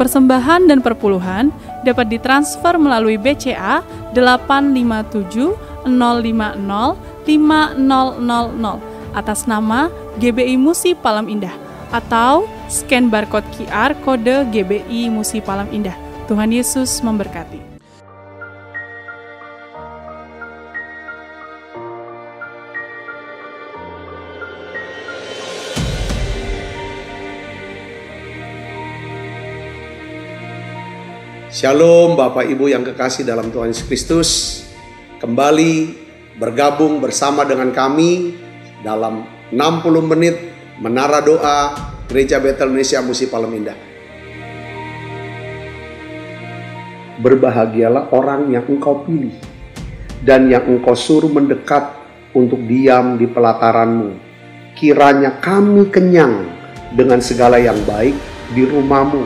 persembahan dan perpuluhan dapat ditransfer melalui BCA 857 050 5000 atas nama GBI Musi Palem Indah atau scan barcode QR kode GBI Musi Palem Indah. Tuhan Yesus memberkati. Shalom Bapak Ibu yang kekasih dalam Tuhan Yesus Kristus. Kembali bergabung bersama dengan kami dalam 60 menit Menara Doa Gereja Betel Indonesia Musi Palem Indah. Berbahagialah orang yang engkau pilih dan yang engkau suruh mendekat untuk diam di pelataranmu. Kiranya kami kenyang dengan segala yang baik di rumahmu,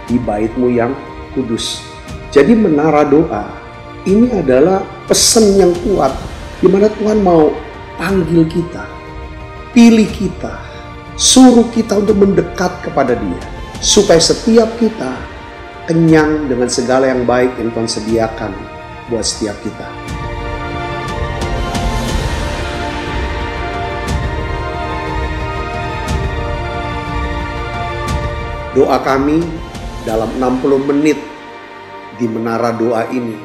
di baitmu yang kudus. Jadi menara doa ini adalah pesan yang kuat di mana Tuhan mau panggil kita, pilih kita, suruh kita untuk mendekat kepada Dia supaya setiap kita kenyang dengan segala yang baik yang Tuhan sediakan buat setiap kita. Doa kami dalam 60 menit di menara doa ini,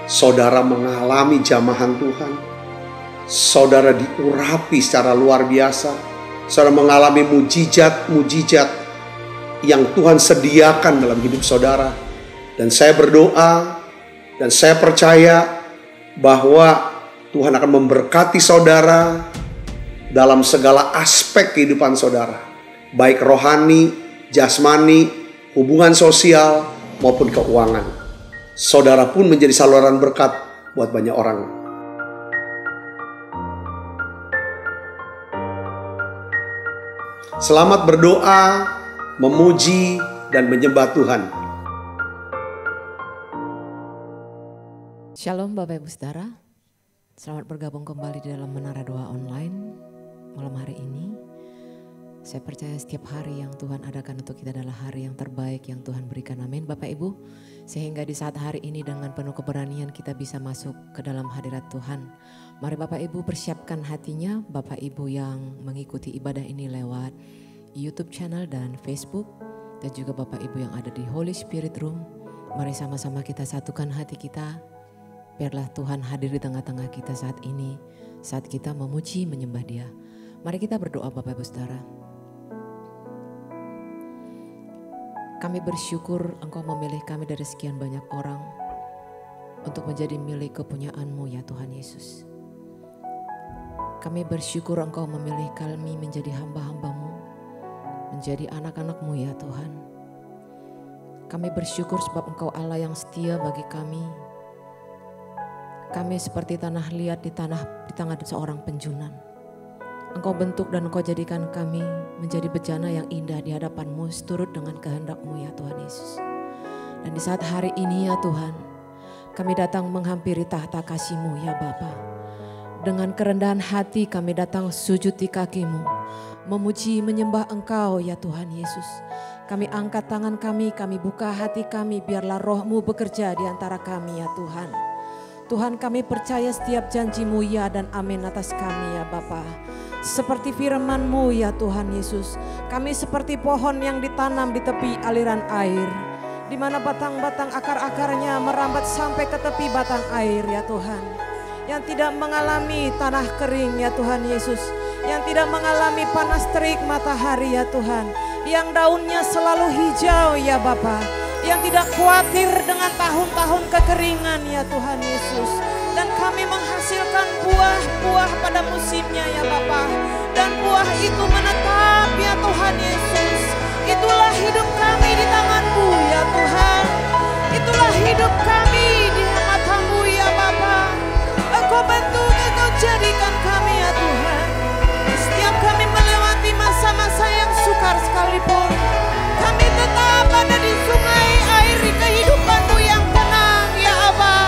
saudara mengalami jamahan Tuhan, saudara diurapi secara luar biasa, saudara mengalami mujizat-mujizat yang Tuhan sediakan dalam hidup saudara. Dan saya berdoa dan saya percaya bahwa Tuhan akan memberkati saudara dalam segala aspek kehidupan saudara, baik rohani, jasmani, hubungan sosial maupun keuangan. Saudara pun menjadi saluran berkat buat banyak orang. Selamat berdoa, memuji, dan menyembah Tuhan. Shalom Bapak Ibu Saudara. Selamat bergabung kembali di dalam Menara Doa Online malam hari ini. Saya percaya setiap hari yang Tuhan adakan untuk kita adalah hari yang terbaik yang Tuhan berikan. Amin Bapak Ibu. Sehingga di saat hari ini dengan penuh keberanian kita bisa masuk ke dalam hadirat Tuhan. Mari Bapak Ibu persiapkan hatinya. Bapak Ibu yang mengikuti ibadah ini lewat YouTube channel dan Facebook. Dan juga Bapak Ibu yang ada di Holy Spirit Room. Mari sama-sama kita satukan hati kita. Biarlah Tuhan hadir di tengah-tengah kita saat ini. Saat kita memuji menyembah Dia. Mari kita berdoa Bapak Ibu Saudara. Kami bersyukur Engkau memilih kami dari sekian banyak orang untuk menjadi milik kepunyaan-Mu ya Tuhan Yesus. Kami bersyukur Engkau memilih kami menjadi hamba-hamba-Mu, menjadi anak-anak-Mu ya Tuhan. Kami bersyukur sebab Engkau Allah yang setia bagi kami. Kami seperti tanah liat di tangan seorang penjunan. Engkau bentuk dan Engkau jadikan kami menjadi bejana yang indah di hadapan-Mu seturut dengan kehendak-Mu ya Tuhan Yesus. Dan di saat hari ini ya Tuhan, kami datang menghampiri tahta kasih-Mu ya Bapa. Dengan kerendahan hati kami datang sujud di kaki-Mu, memuji menyembah Engkau ya Tuhan Yesus. Kami angkat tangan kami buka hati kami, biarlah Roh-Mu bekerja di antara kami ya Tuhan. Tuhan kami percaya setiap janji-Mu ya dan amin atas kami ya Bapa. Seperti firman-Mu ya Tuhan Yesus, kami seperti pohon yang ditanam di tepi aliran air, di mana batang-batang akar-akarnya merambat sampai ke tepi batang air ya Tuhan. Yang tidak mengalami tanah kering ya Tuhan Yesus, yang tidak mengalami panas terik matahari ya Tuhan, yang daunnya selalu hijau ya Bapa, yang tidak khawatir dengan tahun-tahun kekeringan ya Tuhan Yesus. Dan kami menghasilkan buah-buah pada musimnya ya Bapa. Dan buah itu menetap ya Tuhan Yesus. Itulah hidup kami di tangan-Mu ya Tuhan. Itulah hidup kami di mata-Mu ya Bapa. Engkau bentuk, Engkau jadikan kami ya Tuhan. Setiap kami melewati masa-masa yang sukar sekalipun, kami tetap ada di sungai air kehidupan-Mu yang tenang ya Aba.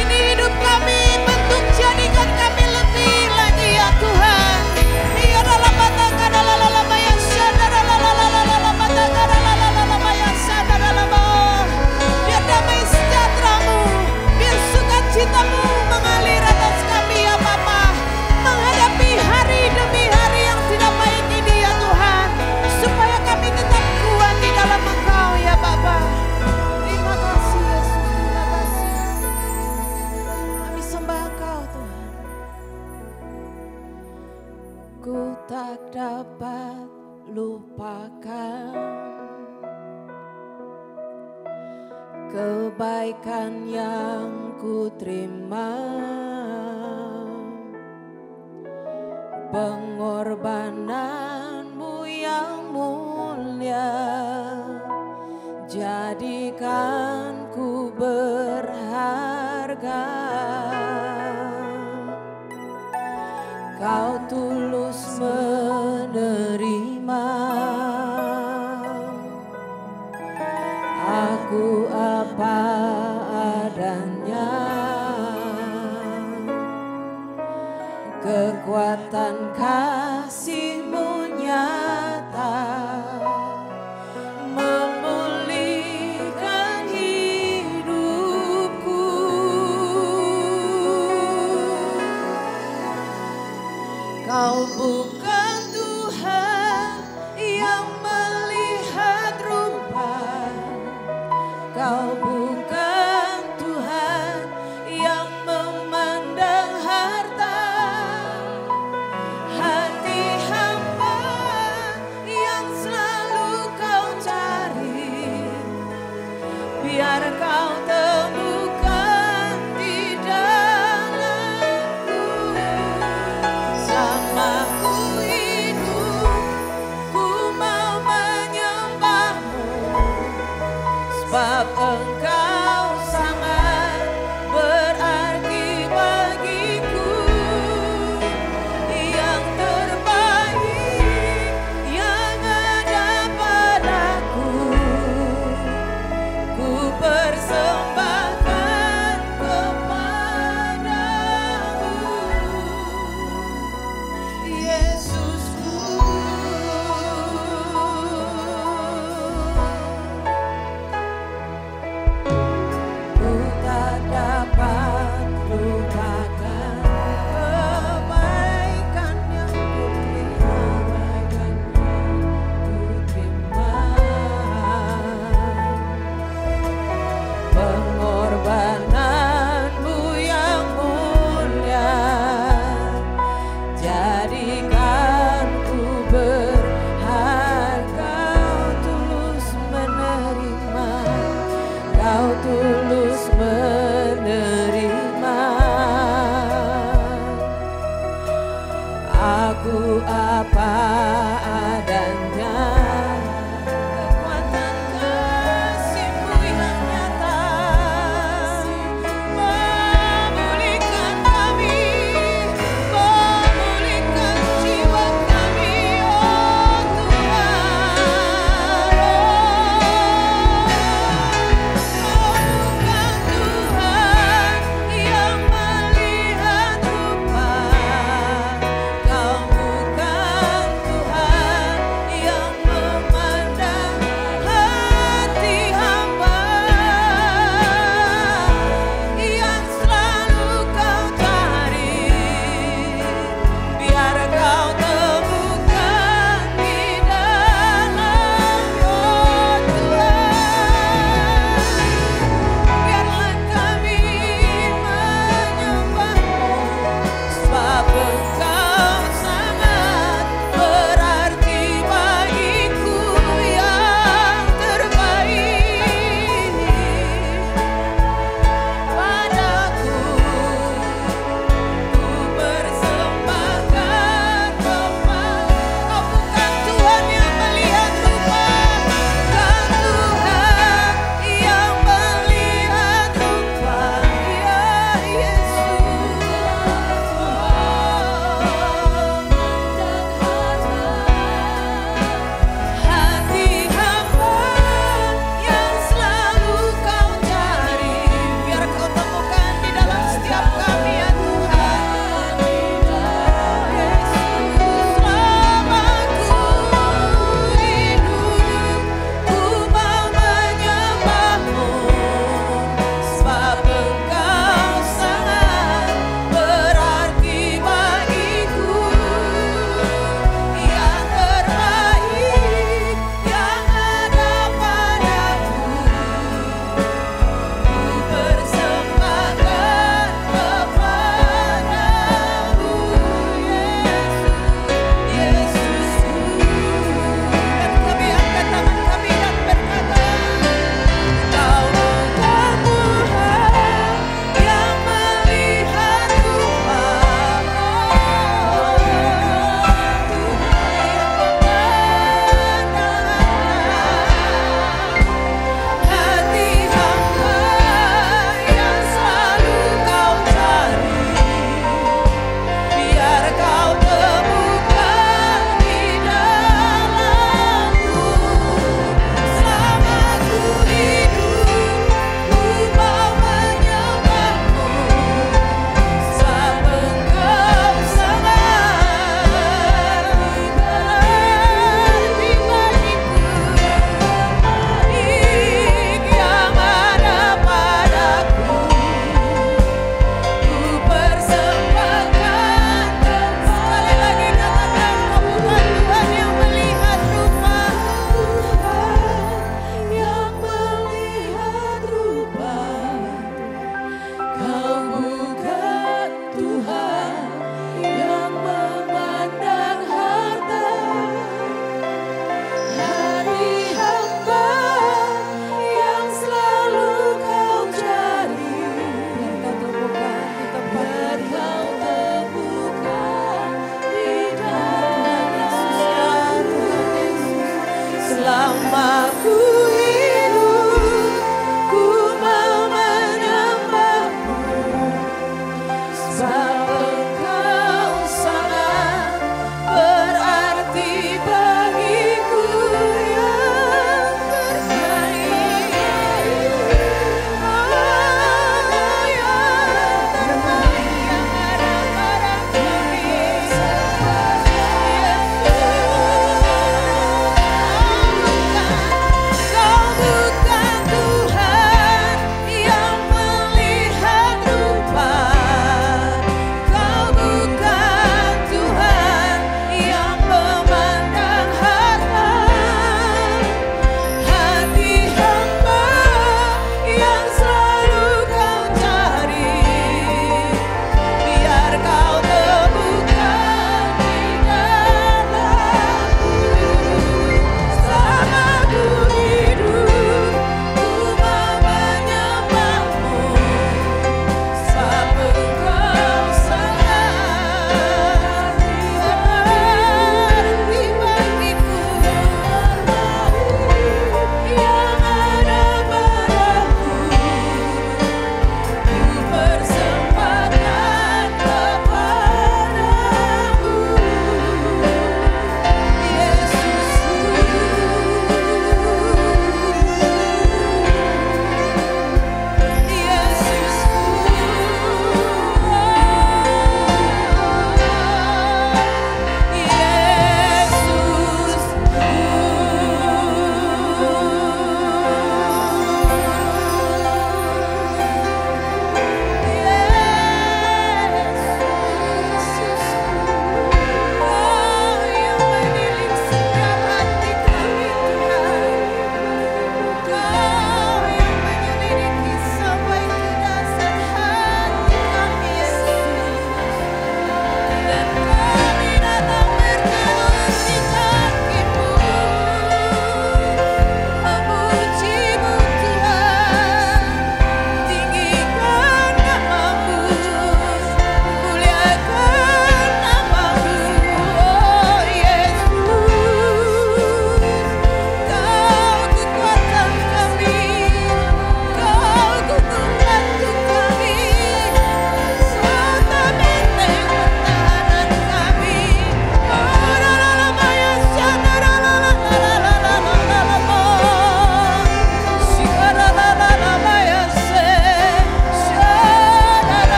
Ini hidup kami bentuk dapat lupakan kebaikan yang ku terima, pengorbananmu yang mulia, jadikan ku berharga. Kau tulus menerima aku apa adanya, kekuatan kasih-Mu nyata memulihkan hidupku. Kau bukan Tuhan yang melihat rupa, Kau bukan Tuhan yang memandang harta. Hati hamba yang selalu Kau cari, biar Kau temukan di dalamku. Selama ku hidup, ku mau menyembah-Mu, sebab Engkau sangat berarti bagiku. Yang terbaik yang ada padaku, ku persembahkan kepadamu, Yesusku. Ku tak dapat lupakan kebaikan yang ku terima, pengorbanan-Mu yang mulia, jadikan ku berharga. Kau tulus menerima aku apa adanya, kekuatan kasih-Mu yang nyata memulihkan kami, memulihkan jiwa kami, oh Tuhan. Kau bukan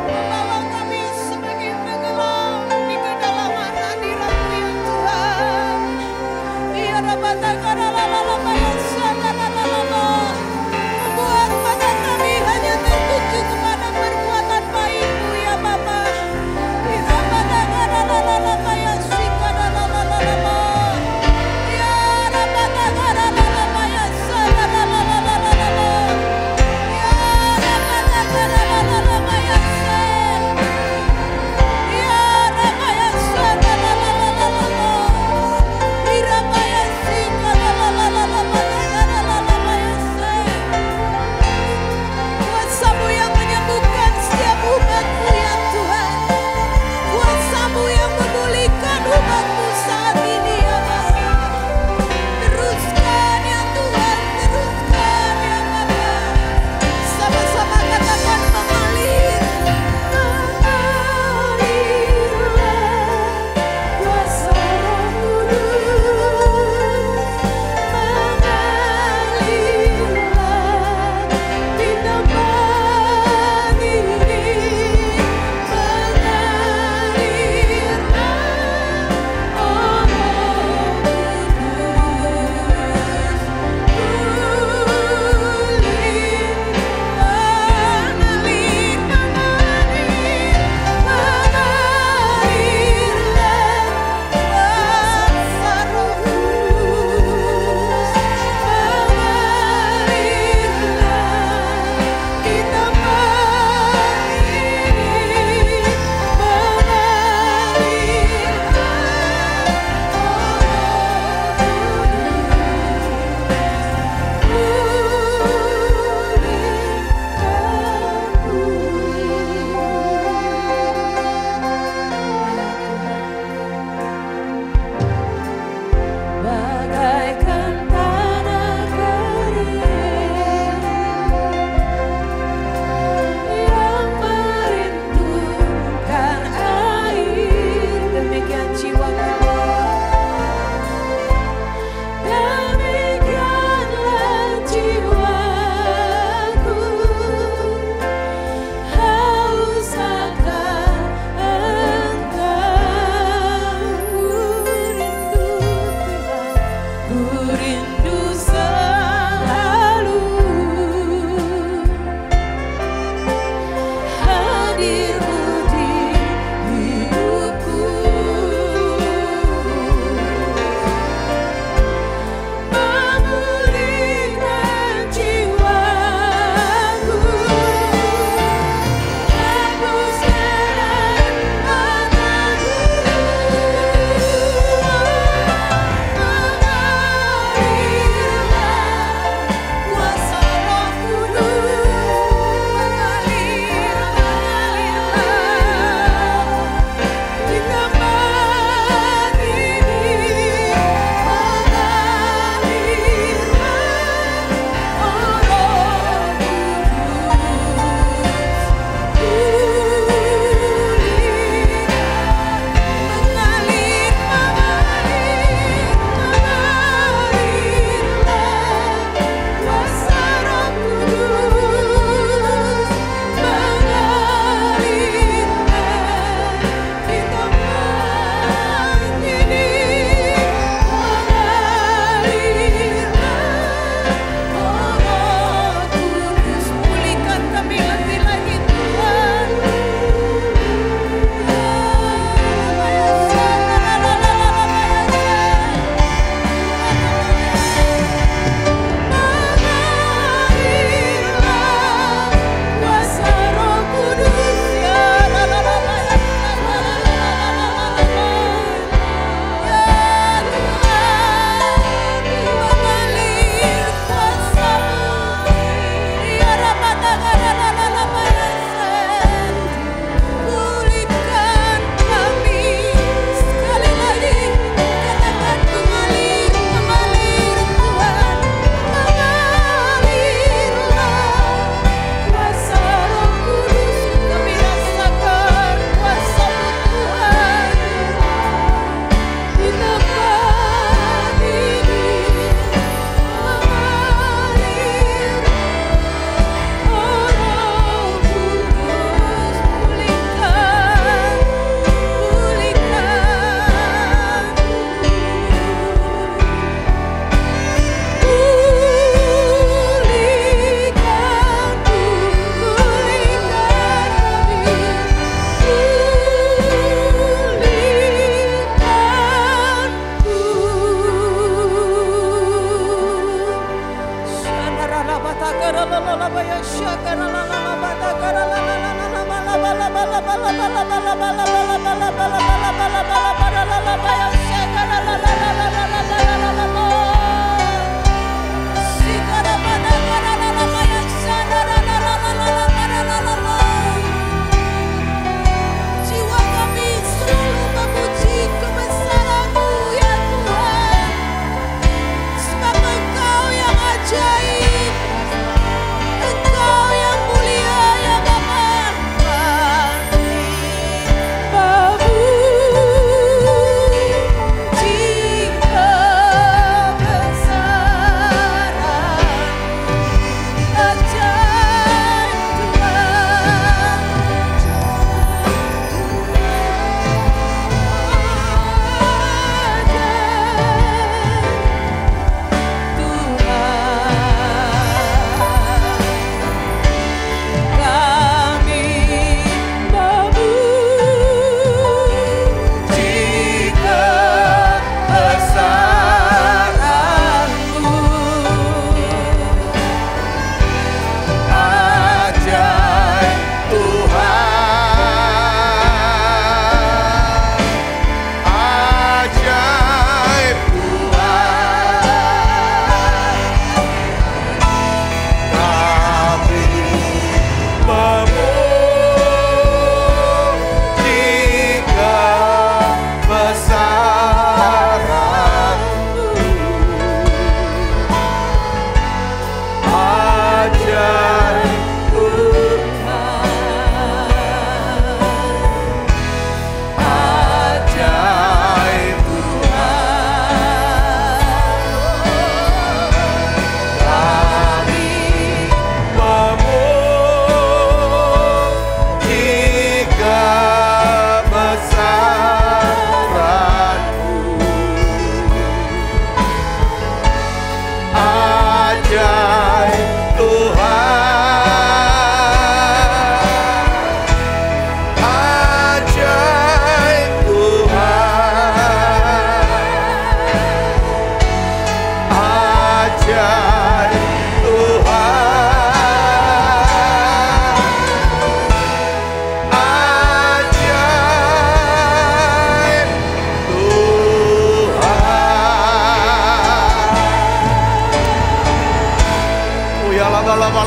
Membawa kami semakin tenggelam di kedalaman hadirat-Mu ya Tuhan. Ya Rabata Karalala ya Sadaralala. Membuat mata kami hanya tertuju kepada perbuatan baik-Mu ya Bapa. Ya Rabata Karalala ya Sikadalala.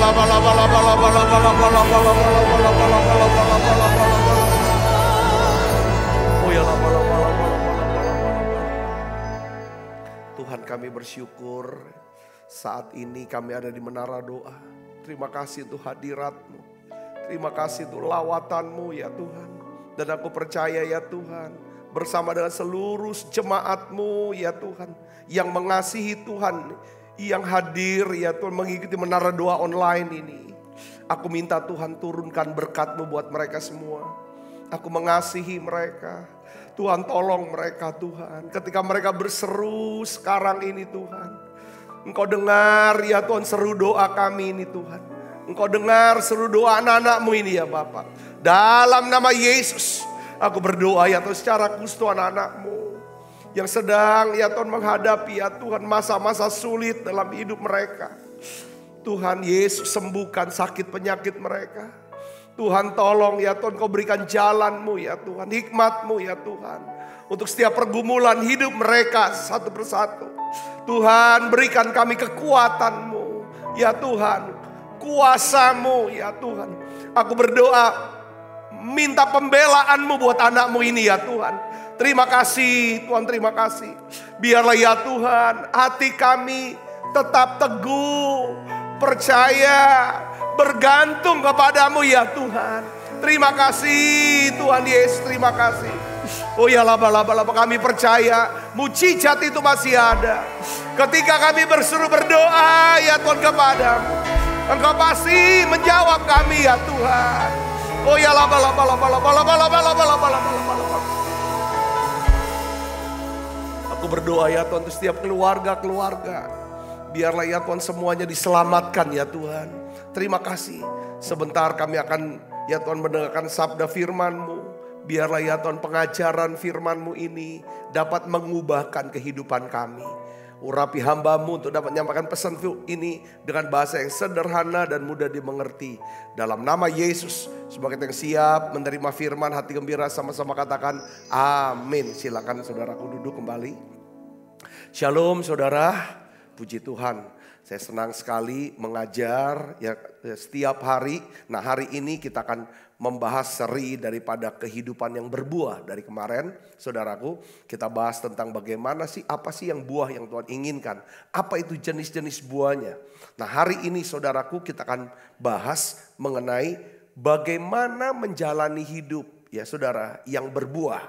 Tuhan, kami bersyukur saat ini kami ada di menara doa. Terima kasih untuk hadirat-Mu. Terima kasih untuk lawatan-Mu ya Tuhan. Dan aku percaya ya Tuhan, bersama dengan seluruh jemaat-Mu ya Tuhan, yang mengasihi Tuhan, yang hadir ya Tuhan mengikuti menara doa online ini. Aku minta Tuhan turunkan berkat-Mu buat mereka semua. Aku mengasihi mereka. Tuhan tolong mereka Tuhan. Ketika mereka berseru sekarang ini Tuhan. Engkau dengar ya Tuhan seru doa kami ini Tuhan. Engkau dengar seru doa anak-anak-Mu ini ya Bapak. Dalam nama Yesus aku berdoa ya Tuhan secara khusus Tuhan anak-Mu. Yang sedang ya Tuhan menghadapi ya Tuhan masa-masa sulit dalam hidup mereka. Tuhan Yesus sembuhkan sakit penyakit mereka. Tuhan tolong ya Tuhan kau berikan jalan-Mu ya Tuhan. Hikmat-Mu ya Tuhan. Untuk setiap pergumulan hidup mereka satu persatu. Tuhan berikan kami kekuatan-Mu ya Tuhan. Kuasa-Mu ya Tuhan. Aku berdoa minta pembelaan-Mu buat anak-Mu ini ya Tuhan. Terima kasih Tuhan, terima kasih. Biarlah ya Tuhan hati kami tetap teguh, percaya, bergantung kepadamu ya Tuhan. Terima kasih Tuhan Yesus, terima kasih. Oh ya laba-laba kami percaya mujizat itu masih ada. Ketika kami berseru berdoa ya Tuhan kepadamu, Engkau pasti menjawab kami ya Tuhan. Oh ya laba-laba. Aku berdoa ya Tuhan untuk setiap keluarga. Biarlah ya Tuhan semuanya diselamatkan ya Tuhan. Terima kasih. Sebentar kami akan ya Tuhan mendengarkan sabda firman-Mu. Biarlah ya Tuhan pengajaran firman-Mu ini dapat mengubahkan kehidupan kami. Urapi hamba-Mu untuk dapat menyampaikan pesan ini dengan bahasa yang sederhana dan mudah dimengerti. Dalam nama Yesus, sebagai yang siap menerima firman, hati gembira sama-sama katakan amin. Silakan saudaraku duduk kembali. Shalom saudara, puji Tuhan. Saya senang sekali mengajar ya setiap hari. Nah hari ini kita akan membahas seri daripada kehidupan yang berbuah. Dari kemarin saudaraku kita bahas tentang bagaimana sih, apa sih yang buah yang Tuhan inginkan. Apa itu jenis-jenis buahnya. Nah hari ini saudaraku kita akan bahas mengenai bagaimana menjalani hidup ya saudara yang berbuah.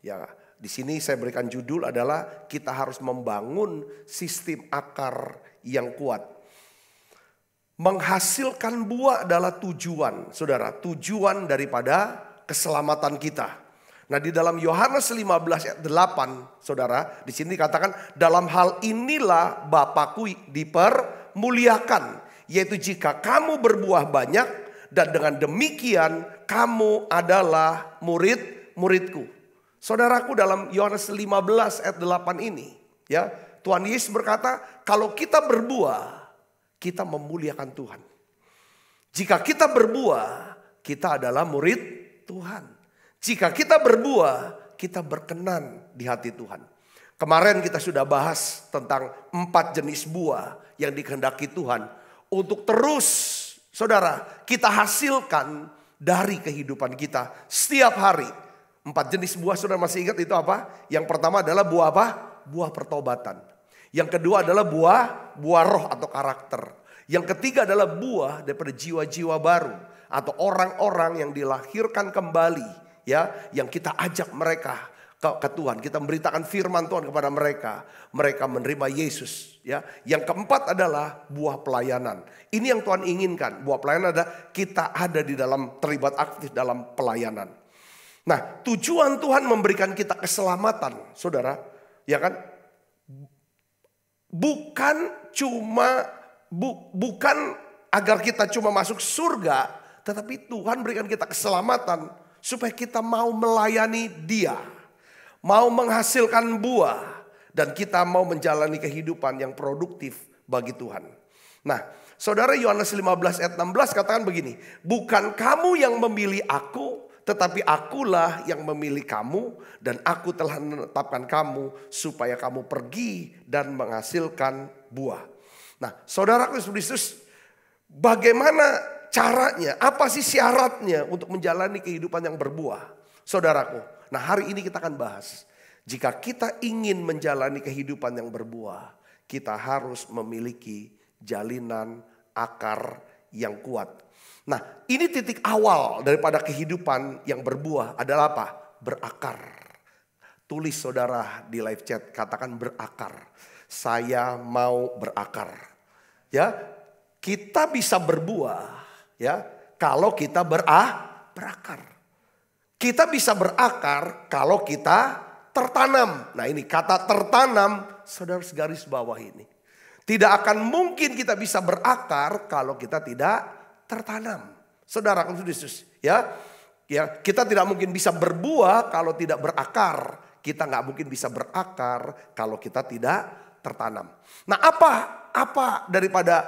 Ya di sini saya berikan judul adalah kita harus membangun sistem akar yang kuat. Menghasilkan buah adalah tujuan, saudara, tujuan daripada keselamatan kita. Nah, di dalam Yohanes 15 ayat 8, saudara, di sini dikatakan dalam hal inilah Bapakku dipermuliakan, yaitu jika kamu berbuah banyak dan dengan demikian kamu adalah murid-muridku. Saudaraku, dalam Yohanes 15 ayat 8 ini, ya, Tuhan Yesus berkata, kalau kita berbuah, kita memuliakan Tuhan. Jika kita berbuah, kita adalah murid Tuhan. Jika kita berbuah, kita berkenan di hati Tuhan. Kemarin kita sudah bahas tentang 4 jenis buah yang dikehendaki Tuhan. Untuk terus, saudara, kita hasilkan dari kehidupan kita setiap hari. 4 jenis buah, saudara masih ingat itu apa? Yang pertama adalah buah apa? Buah pertobatan. Yang kedua adalah buah roh atau karakter. Yang ketiga adalah buah daripada jiwa-jiwa baru atau orang-orang yang dilahirkan kembali, ya, yang kita ajak mereka ke Tuhan. Kita memberitakan firman Tuhan kepada mereka. Mereka menerima Yesus, ya. Yang keempat adalah buah pelayanan. Ini yang Tuhan inginkan. Buah pelayanan adalah kita ada di dalam, terlibat aktif dalam pelayanan. Nah, tujuan Tuhan memberikan kita keselamatan, saudara, ya kan? Bukan agar kita cuma masuk surga, tetapi Tuhan berikan kita keselamatan supaya kita mau melayani Dia, mau menghasilkan buah, dan kita mau menjalani kehidupan yang produktif bagi Tuhan. Nah, saudara, Yohanes 15 ayat 16 katakan begini, bukan kamu yang memilih aku, tetapi akulah yang memilih kamu dan aku telah menetapkan kamu supaya kamu pergi dan menghasilkan buah. Nah, saudaraku Yesus, bagaimana caranya, apa sih syaratnya untuk menjalani kehidupan yang berbuah? Saudaraku, nah hari ini kita akan bahas. Jika kita ingin menjalani kehidupan yang berbuah, kita harus memiliki jalinan akar yang kuat. Nah, ini titik awal daripada kehidupan yang berbuah adalah apa? Berakar. Tulis saudara di live chat, katakan berakar. Saya mau berakar. Ya, kita bisa berbuah ya kalau kita berakar. Kita bisa berakar kalau kita tertanam. Nah, ini kata tertanam, saudara garis bawah ini. Tidak akan mungkin kita bisa berakar kalau kita tidak tertanam. Saudara Yesus, ya, kita tidak mungkin bisa berbuah kalau tidak berakar. Kita nggak mungkin bisa berakar kalau kita tidak tertanam. Nah, apa daripada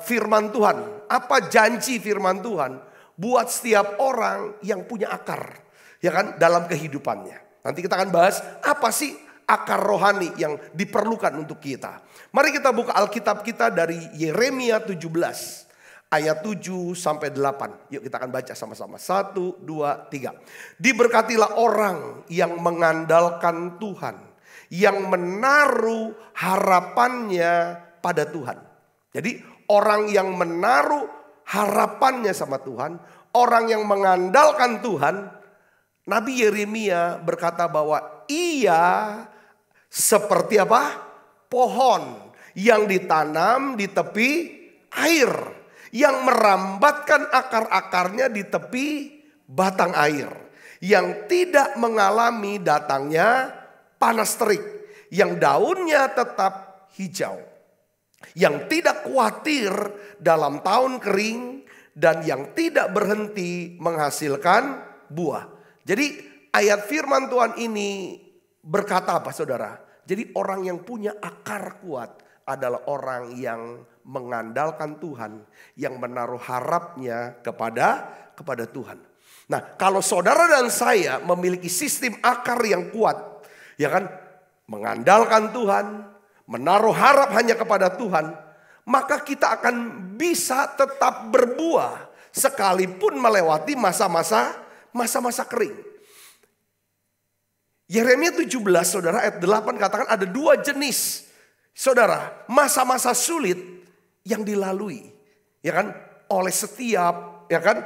firman Tuhan? Apa janji firman Tuhan buat setiap orang yang punya akar, ya kan, dalam kehidupannya? Nanti kita akan bahas apa sih akar rohani yang diperlukan untuk kita. Mari kita buka Alkitab kita dari Yeremia 17 ayat 7 sampai 8. Yuk kita akan baca sama-sama. 1, 2, 3. Diberkatilah orang yang mengandalkan Tuhan, yang menaruh harapannya pada Tuhan. Jadi orang yang menaruh harapannya sama Tuhan, orang yang mengandalkan Tuhan, Nabi Yeremia berkata bahwa ia seperti apa? Pohon yang ditanam di tepi air, yang merambatkan akar-akarnya di tepi batang air, yang tidak mengalami datangnya panas terik, yang daunnya tetap hijau, yang tidak khawatir dalam tahun kering, dan yang tidak berhenti menghasilkan buah. Jadi ayat firman Tuhan ini berkata apa saudara? Jadi orang yang punya akar kuat adalah orang yang mengandalkan Tuhan, yang menaruh harapnya kepada Tuhan. Nah, kalau saudara dan saya memiliki sistem akar yang kuat, ya kan, mengandalkan Tuhan, menaruh harap hanya kepada Tuhan, maka kita akan bisa tetap berbuah sekalipun melewati masa-masa kering. Yeremia 17 saudara ayat 8 katakan ada dua jenis saudara masa-masa sulit yang dilalui, ya kan, oleh setiap, ya kan,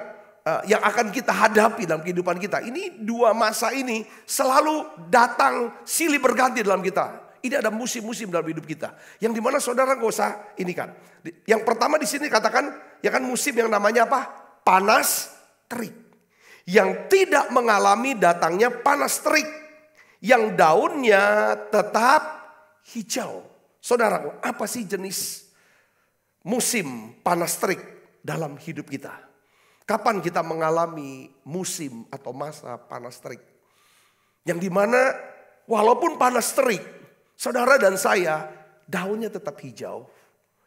yang akan kita hadapi dalam kehidupan kita. Ini dua masa ini selalu datang silih berganti dalam kita. Ini ada musim-musim dalam hidup kita yang dimana saudara gak usah ini kan. Yang pertama di sini katakan, ya kan, musim yang namanya apa? Panas terik, yang tidak mengalami datangnya panas terik, yang daunnya tetap hijau. Saudaraku, apa sih jenis musim panas terik dalam hidup kita? Kapan kita mengalami musim atau masa panas terik? Yang dimana walaupun panas terik, saudara dan saya daunnya tetap hijau,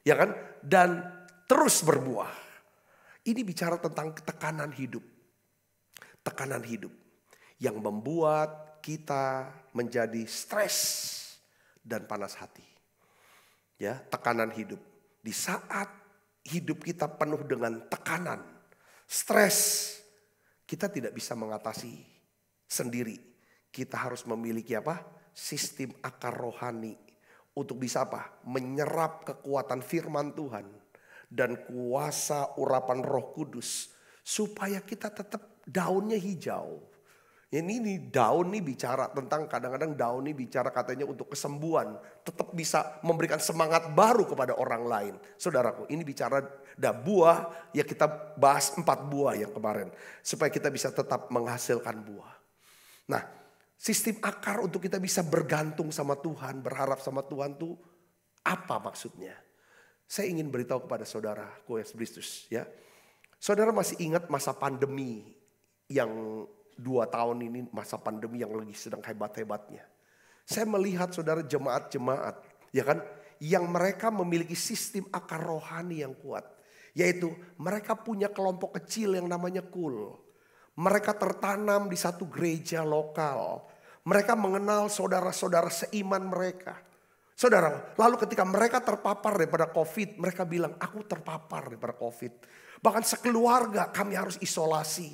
ya kan? Dan terus berbuah. Ini bicara tentang tekanan hidup. Tekanan hidup yang membuat kita menjadi stres dan panas hati. Ya, tekanan hidup. Di saat hidup kita penuh dengan tekanan, stres, kita tidak bisa mengatasi sendiri. Kita harus memiliki apa? Sistem akar rohani untuk bisa apa? Menyerap kekuatan firman Tuhan dan kuasa urapan Roh Kudus supaya kita tetap daunnya hijau. Ini daun nih bicara tentang, kadang-kadang daun nih bicara katanya untuk kesembuhan. Tetap bisa memberikan semangat baru kepada orang lain. Saudaraku, ini bicara buah, ya kita bahas 4 buah yang kemarin. Supaya kita bisa tetap menghasilkan buah. Nah, sistem akar untuk kita bisa bergantung sama Tuhan, berharap sama Tuhan tuh apa maksudnya? Saya ingin beritahu kepada saudara, Yesus Kristus, ya. Saudara masih ingat masa pandemi yang 2 tahun ini, masa pandemi yang lagi sedang hebat-hebatnya. Saya melihat saudara jemaat-jemaat, ya kan, yang mereka memiliki sistem akar rohani yang kuat. Yaitu mereka punya kelompok kecil yang namanya kul. Mereka tertanam di satu gereja lokal. Mereka mengenal saudara-saudara seiman mereka. Saudara, lalu ketika mereka terpapar daripada COVID, mereka bilang, aku terpapar daripada COVID. Bahkan sekeluarga kami harus isolasi.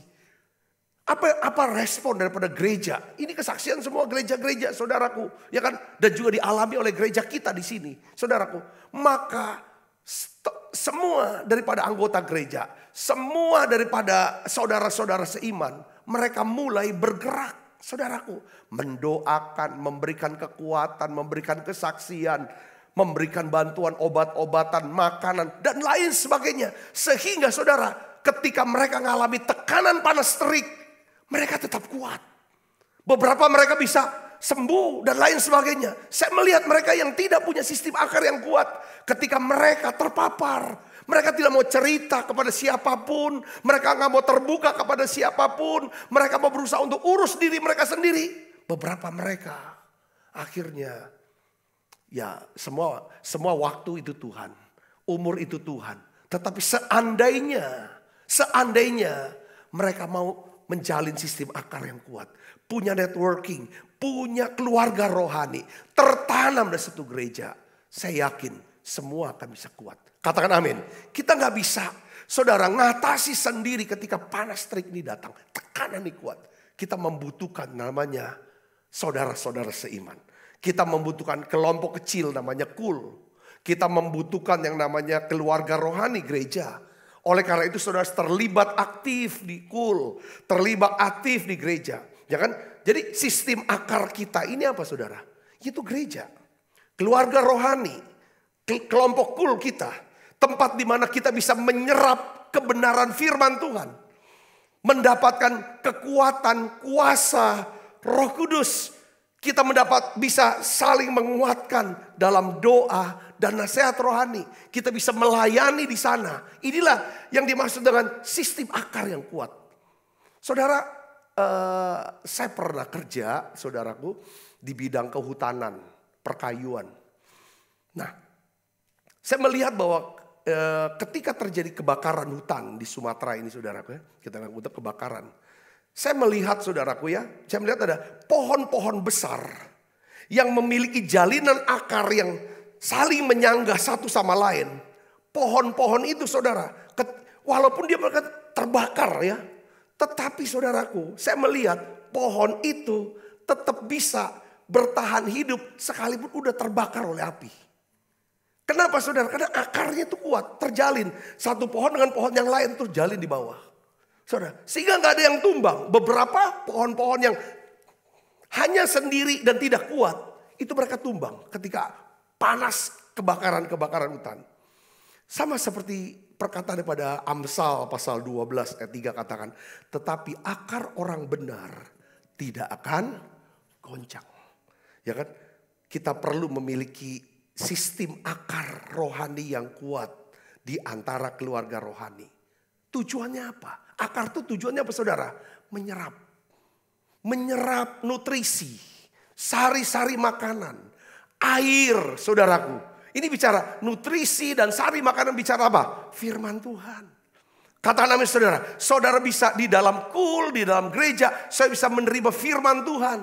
Apa respon daripada gereja? Ini kesaksian semua gereja-gereja, saudaraku, ya kan? Dan juga dialami oleh gereja kita di sini, saudaraku. Maka semua daripada anggota gereja, semua daripada saudara-saudara seiman, mereka mulai bergerak. Saudaraku, mendoakan, memberikan kekuatan, memberikan kesaksian, memberikan bantuan obat-obatan, makanan, dan lain sebagainya. Sehingga saudara, ketika mereka mengalami tekanan panas terik, mereka tetap kuat. Beberapa mereka bisa sembuh dan lain sebagainya. Saya melihat mereka yang tidak punya sistem akar yang kuat, ketika mereka terpapar, mereka tidak mau cerita kepada siapapun. Mereka nggak mau terbuka kepada siapapun. Mereka mau berusaha untuk urus diri mereka sendiri. Beberapa mereka akhirnya ya semua waktu itu Tuhan. Umur itu Tuhan. Tetapi seandainya mereka mau menjalin sistem akar yang kuat. Punya networking. Punya keluarga rohani. Tertanam di satu gereja. Saya yakin semua akan bisa kuat. Katakan amin. Kita gak bisa, saudara, ngatasi sendiri ketika panas terik ini datang. Tekanan ini kuat. Kita membutuhkan namanya saudara-saudara seiman. Kita membutuhkan kelompok kecil namanya kul. Kita membutuhkan yang namanya keluarga rohani gereja. Oleh karena itu saudara terlibat aktif di kul. Terlibat aktif di gereja. Ya kan? Jadi sistem akar kita ini apa saudara? Itu gereja. Keluarga rohani. Kelompok kul kita. Tempat di mana kita bisa menyerap kebenaran firman Tuhan. Mendapatkan kekuatan, kuasa, Roh Kudus. Kita bisa saling menguatkan dalam doa dan nasihat rohani. Kita bisa melayani di sana. Inilah yang dimaksud dengan sistem akar yang kuat. Saudara, saya pernah kerja, saudaraku, di bidang kehutanan, perkayuan. Nah, saya melihat bahwa ketika terjadi kebakaran hutan di Sumatera ini saudaraku ya. Kita anggap kebakaran. Saya melihat saudaraku ya. Saya melihat ada pohon-pohon besar. Yang memiliki jalinan akar yang saling menyanggah satu sama lain. Pohon-pohon itu saudara. Walaupun dia terbakar ya. Tetapi saudaraku, saya melihat pohon itu tetap bisa bertahan hidup sekalipun udah terbakar oleh api. Kenapa saudara? Karena akarnya itu kuat, terjalin. Satu pohon dengan pohon yang lain terjalin di bawah. Saudara, sehingga gak ada yang tumbang. Beberapa pohon-pohon yang hanya sendiri dan tidak kuat, itu mereka tumbang ketika panas kebakaran hutan. Sama seperti perkataan daripada Amsal pasal 12 ayat 3 katakan, tetapi akar orang benar tidak akan goncang. Ya kan? Kita perlu memiliki sistem akar rohani yang kuat di antara keluarga rohani. Tujuannya apa? Akar itu tujuannya apa saudara? Menyerap. Menyerap nutrisi. Sari-sari makanan. Air saudaraku. Ini bicara nutrisi dan sari makanan bicara apa? Firman Tuhan. Katakan amin saudara. Saudara bisa di dalam kul, di dalam gereja. Saya bisa menerima firman Tuhan.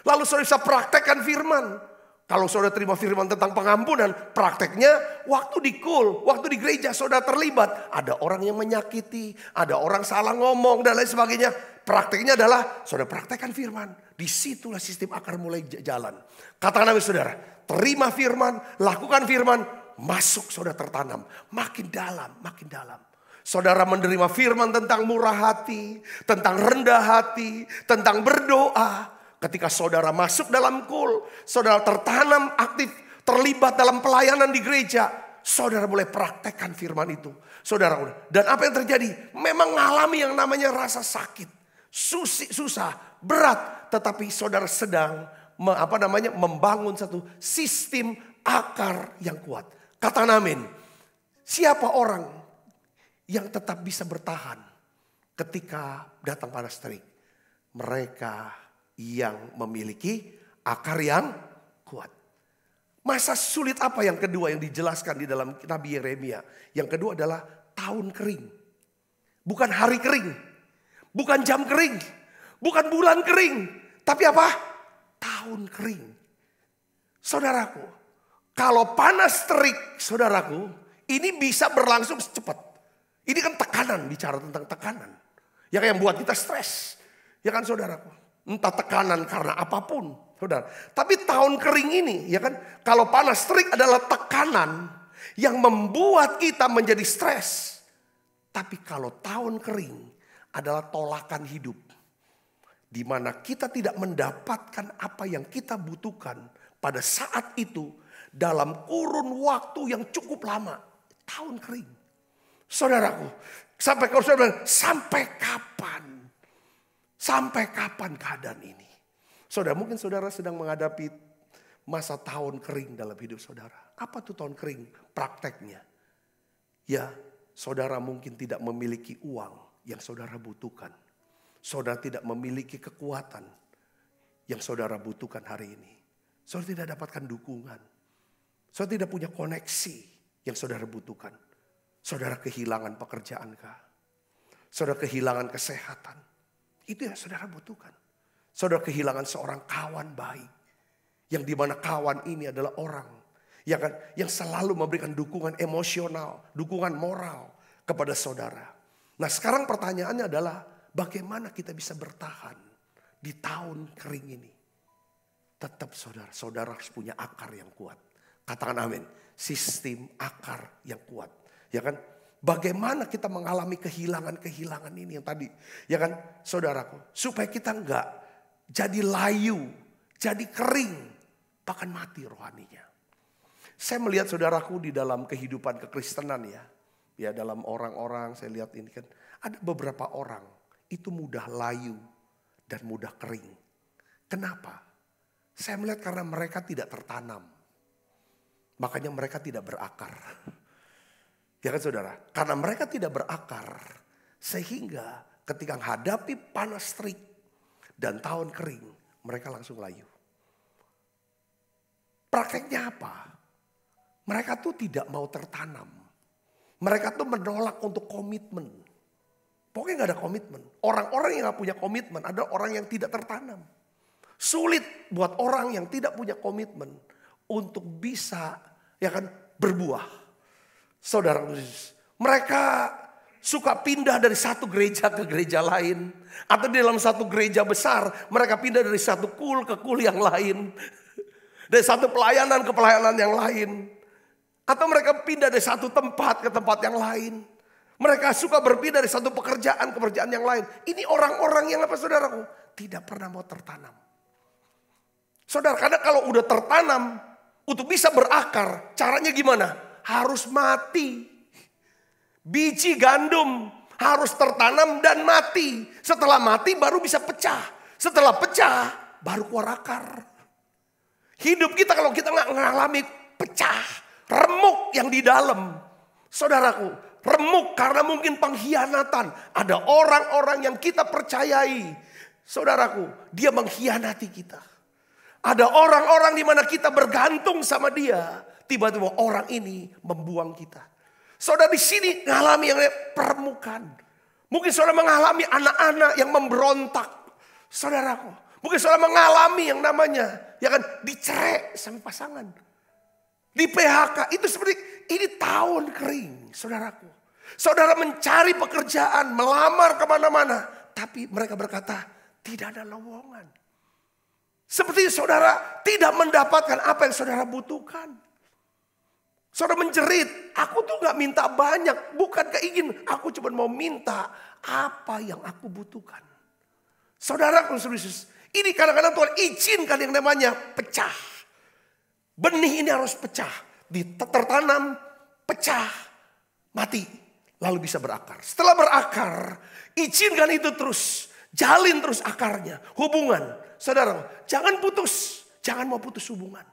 Lalu saudara bisa praktekkan firman. Kalau saudara terima firman tentang pengampunan, prakteknya waktu di kul, waktu di gereja saudara terlibat. Ada orang yang menyakiti, ada orang salah ngomong dan lain sebagainya. Prakteknya adalah saudara praktekkan firman. Disitulah sistem akar mulai jalan. Katakan amin saudara, terima firman, lakukan firman, masuk saudara tertanam. Makin dalam, makin dalam. Saudara menerima firman tentang murah hati, tentang rendah hati, tentang berdoa. Ketika saudara masuk dalam kul, saudara tertanam aktif, terlibat dalam pelayanan di gereja, saudara boleh praktekkan firman itu. Saudara, dan apa yang terjadi? Memang mengalami yang namanya rasa sakit, susah, berat, tetapi saudara sedang membangun satu sistem akar yang kuat. Katakan amin. Siapa orang yang tetap bisa bertahan ketika datang panas terik? Mereka yang memiliki akar yang kuat. Masa sulit apa yang kedua yang dijelaskan di dalam Nabi Yeremia? Yang kedua adalah tahun kering. Bukan hari kering. Bukan jam kering. Bukan bulan kering. Tapi apa? Tahun kering. Saudaraku, Kalau panas terik, saudaraku, ini bisa berlangsung cepat. Ini kan tekanan, bicara tentang tekanan. Yang buat kita stres. Ya kan saudaraku. Entah tekanan karena apapun, saudara. Tapi tahun kering ini, ya kan, kalau panas terik adalah tekanan yang membuat kita menjadi stres. Tapi kalau tahun kering adalah tolakan hidup. Di mana kita tidak mendapatkan apa yang kita butuhkan pada saat itu dalam kurun waktu yang cukup lama. Tahun kering. Saudaraku, sampai kalau saudara, sampai kapan? Sampai kapan keadaan ini? Saudara, mungkin saudara sedang menghadapi masa tahun kering dalam hidup saudara. Apa tuh tahun kering? Prakteknya. Ya, saudara mungkin tidak memiliki uang yang saudara butuhkan. Saudara tidak memiliki kekuatan yang saudara butuhkan hari ini. Saudara tidak dapatkan dukungan. Saudara tidak punya koneksi yang saudara butuhkan. Saudara kehilangan pekerjaan kah? Saudara kehilangan kesehatan. Itu yang saudara butuhkan. Saudara kehilangan seorang kawan baik. Yang dimana kawan ini adalah orang ya kan, yang selalu memberikan dukungan emosional, dukungan moral kepada saudara. Nah sekarang pertanyaannya adalah bagaimana kita bisa bertahan di tahun kering ini. Tetap saudara harus punya akar yang kuat. Katakan amin. Sistem akar yang kuat. Ya kan? Bagaimana kita mengalami kehilangan-kehilangan ini yang tadi. Ya kan saudaraku. Supaya kita enggak jadi layu, jadi kering, bahkan mati rohaninya. Saya melihat saudaraku di dalam kehidupan kekristenan ya. Ya dalam orang-orang saya lihat ini kan. Ada beberapa orang itu mudah layu dan mudah kering. Kenapa? Saya melihat karena mereka tidak tertanam. Makanya mereka tidak berakar. Ya kan saudara? Karena mereka tidak berakar. Sehingga ketika menghadapi panas terik dan tahun kering, mereka langsung layu. Prakteknya apa? Mereka tuh tidak mau tertanam. Mereka tuh menolak untuk komitmen. Pokoknya gak ada komitmen. Orang-orang yang gak punya komitmen adalah orang yang tidak tertanam. Sulit buat orang yang tidak punya komitmen untuk bisa ya kan berbuah. Saudara, mereka suka pindah dari satu gereja ke gereja lain. Atau di dalam satu gereja besar mereka pindah dari satu kul ke kul yang lain. Dari satu pelayanan ke pelayanan yang lain. Atau mereka pindah dari satu tempat ke tempat yang lain. Mereka suka berpindah dari satu pekerjaan ke pekerjaan yang lain. Ini orang-orang yang apa saudaraku? Tidak pernah mau tertanam. Saudara, karena kalau udah tertanam untuk bisa berakar, caranya gimana? Harus mati. Biji gandum harus tertanam dan mati. Setelah mati baru bisa pecah. Setelah pecah baru keluar akar. Hidup kita kalau kita nggak mengalami pecah, remuk yang di dalam. Saudaraku, remuk karena mungkin pengkhianatan. Ada orang-orang yang kita percayai. Saudaraku, dia mengkhianati kita. Ada orang-orang di mana kita bergantung sama dia. Tiba-tiba orang ini membuang kita. Saudara di sini mengalami yang permukaan. Mungkin saudara mengalami anak-anak yang memberontak. Saudaraku, mungkin saudara mengalami yang namanya ya kan dicerai sama pasangan. Di PHK itu seperti ini tahun kering, saudaraku. Saudara mencari pekerjaan, melamar kemana-mana. Tapi mereka berkata tidak ada lowongan. Seperti saudara tidak mendapatkan apa yang saudara butuhkan. Saudara menjerit, aku tuh gak minta banyak, bukan keingin, aku cuma mau minta apa yang aku butuhkan. Saudara konstruksi, ini kadang-kadang Tuhan izinkan yang namanya pecah. Benih ini harus pecah, tertanam, pecah, mati, lalu bisa berakar. Setelah berakar, izinkan itu terus, jalin terus akarnya, hubungan. Saudara, jangan putus, jangan mau putus hubungan.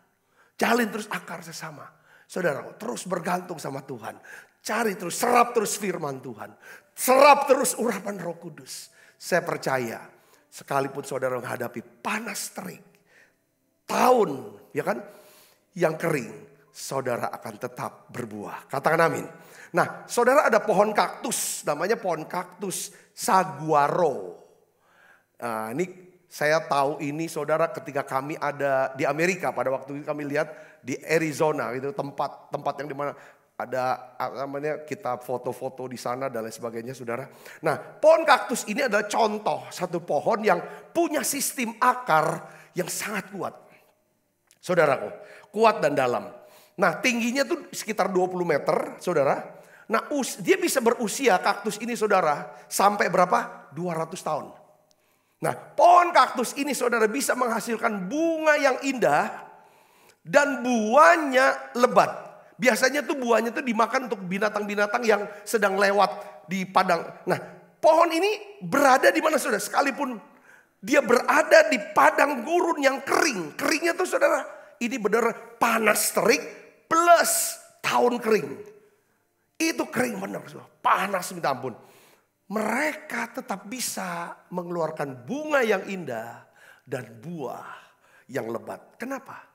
Jalin terus akar sesama. Saudara, terus bergantung sama Tuhan. Cari terus, serap terus firman Tuhan. Serap terus urapan Roh Kudus. Saya percaya, sekalipun saudara menghadapi panas terik, tahun ya kan, yang kering, saudara akan tetap berbuah. Katakan amin. Nah, saudara ada pohon kaktus, namanya pohon kaktus saguaro. Ini saya tahu ini saudara ketika kami ada di Amerika. Pada waktu itu kami lihat di Arizona, itu tempat yang dimana ada namanya kita foto-foto di sana dan lain sebagainya saudara. Nah, pohon kaktus ini adalah contoh satu pohon yang punya sistem akar yang sangat kuat. Saudaraku, kuat dan dalam. Nah, tingginya tuh sekitar 20 meter saudara. Nah, dia bisa berusia kaktus ini saudara sampai berapa? 200 tahun. Nah, pohon kaktus ini saudara bisa menghasilkan bunga yang indah dan buahnya lebat. Biasanya tuh buahnya tuh dimakan untuk binatang-binatang yang sedang lewat di padang. Nah, pohon ini berada di mana saudara? Sekalipun dia berada di padang gurun yang kering. Keringnya tuh saudara, ini benar panas terik plus tahun kering. Itu kering benar saudara, panas minta ampun. Mereka tetap bisa mengeluarkan bunga yang indah dan buah yang lebat. Kenapa?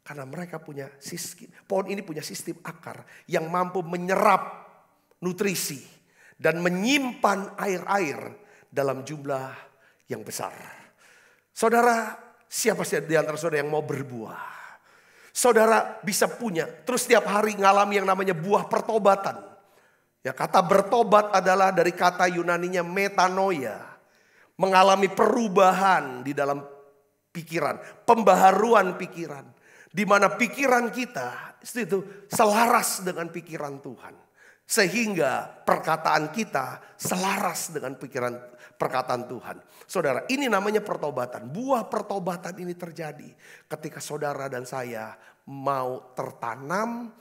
Karena mereka punya sistem, pohon ini punya sistem akar yang mampu menyerap nutrisi dan menyimpan air-air dalam jumlah yang besar. Saudara, siapa sih di antara saudara yang mau berbuah? Saudara bisa punya, terus setiap hari ngalami yang namanya buah pertobatan. Ya, kata bertobat adalah dari kata Yunaninya metanoia. Mengalami perubahan di dalam pikiran, pembaharuan pikiran. Di mana pikiran kita itu selaras dengan pikiran Tuhan. Sehingga perkataan kita selaras dengan perkataan Tuhan. Saudara, ini namanya pertobatan. Buah pertobatan ini terjadi ketika saudara dan saya mau tertanam,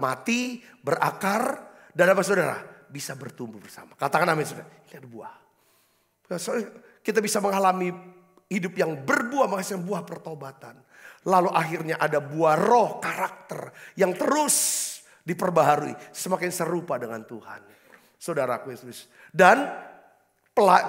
mati, berakar. Dan apa saudara? Bisa bertumbuh bersama. Katakan amin saudara. Ini ada buah. Kita bisa mengalami hidup yang berbuah menghasilkan buah pertobatan. Lalu akhirnya ada buah roh karakter yang terus diperbaharui. Semakin serupa dengan Tuhan. Saudaraku Yesus. Dan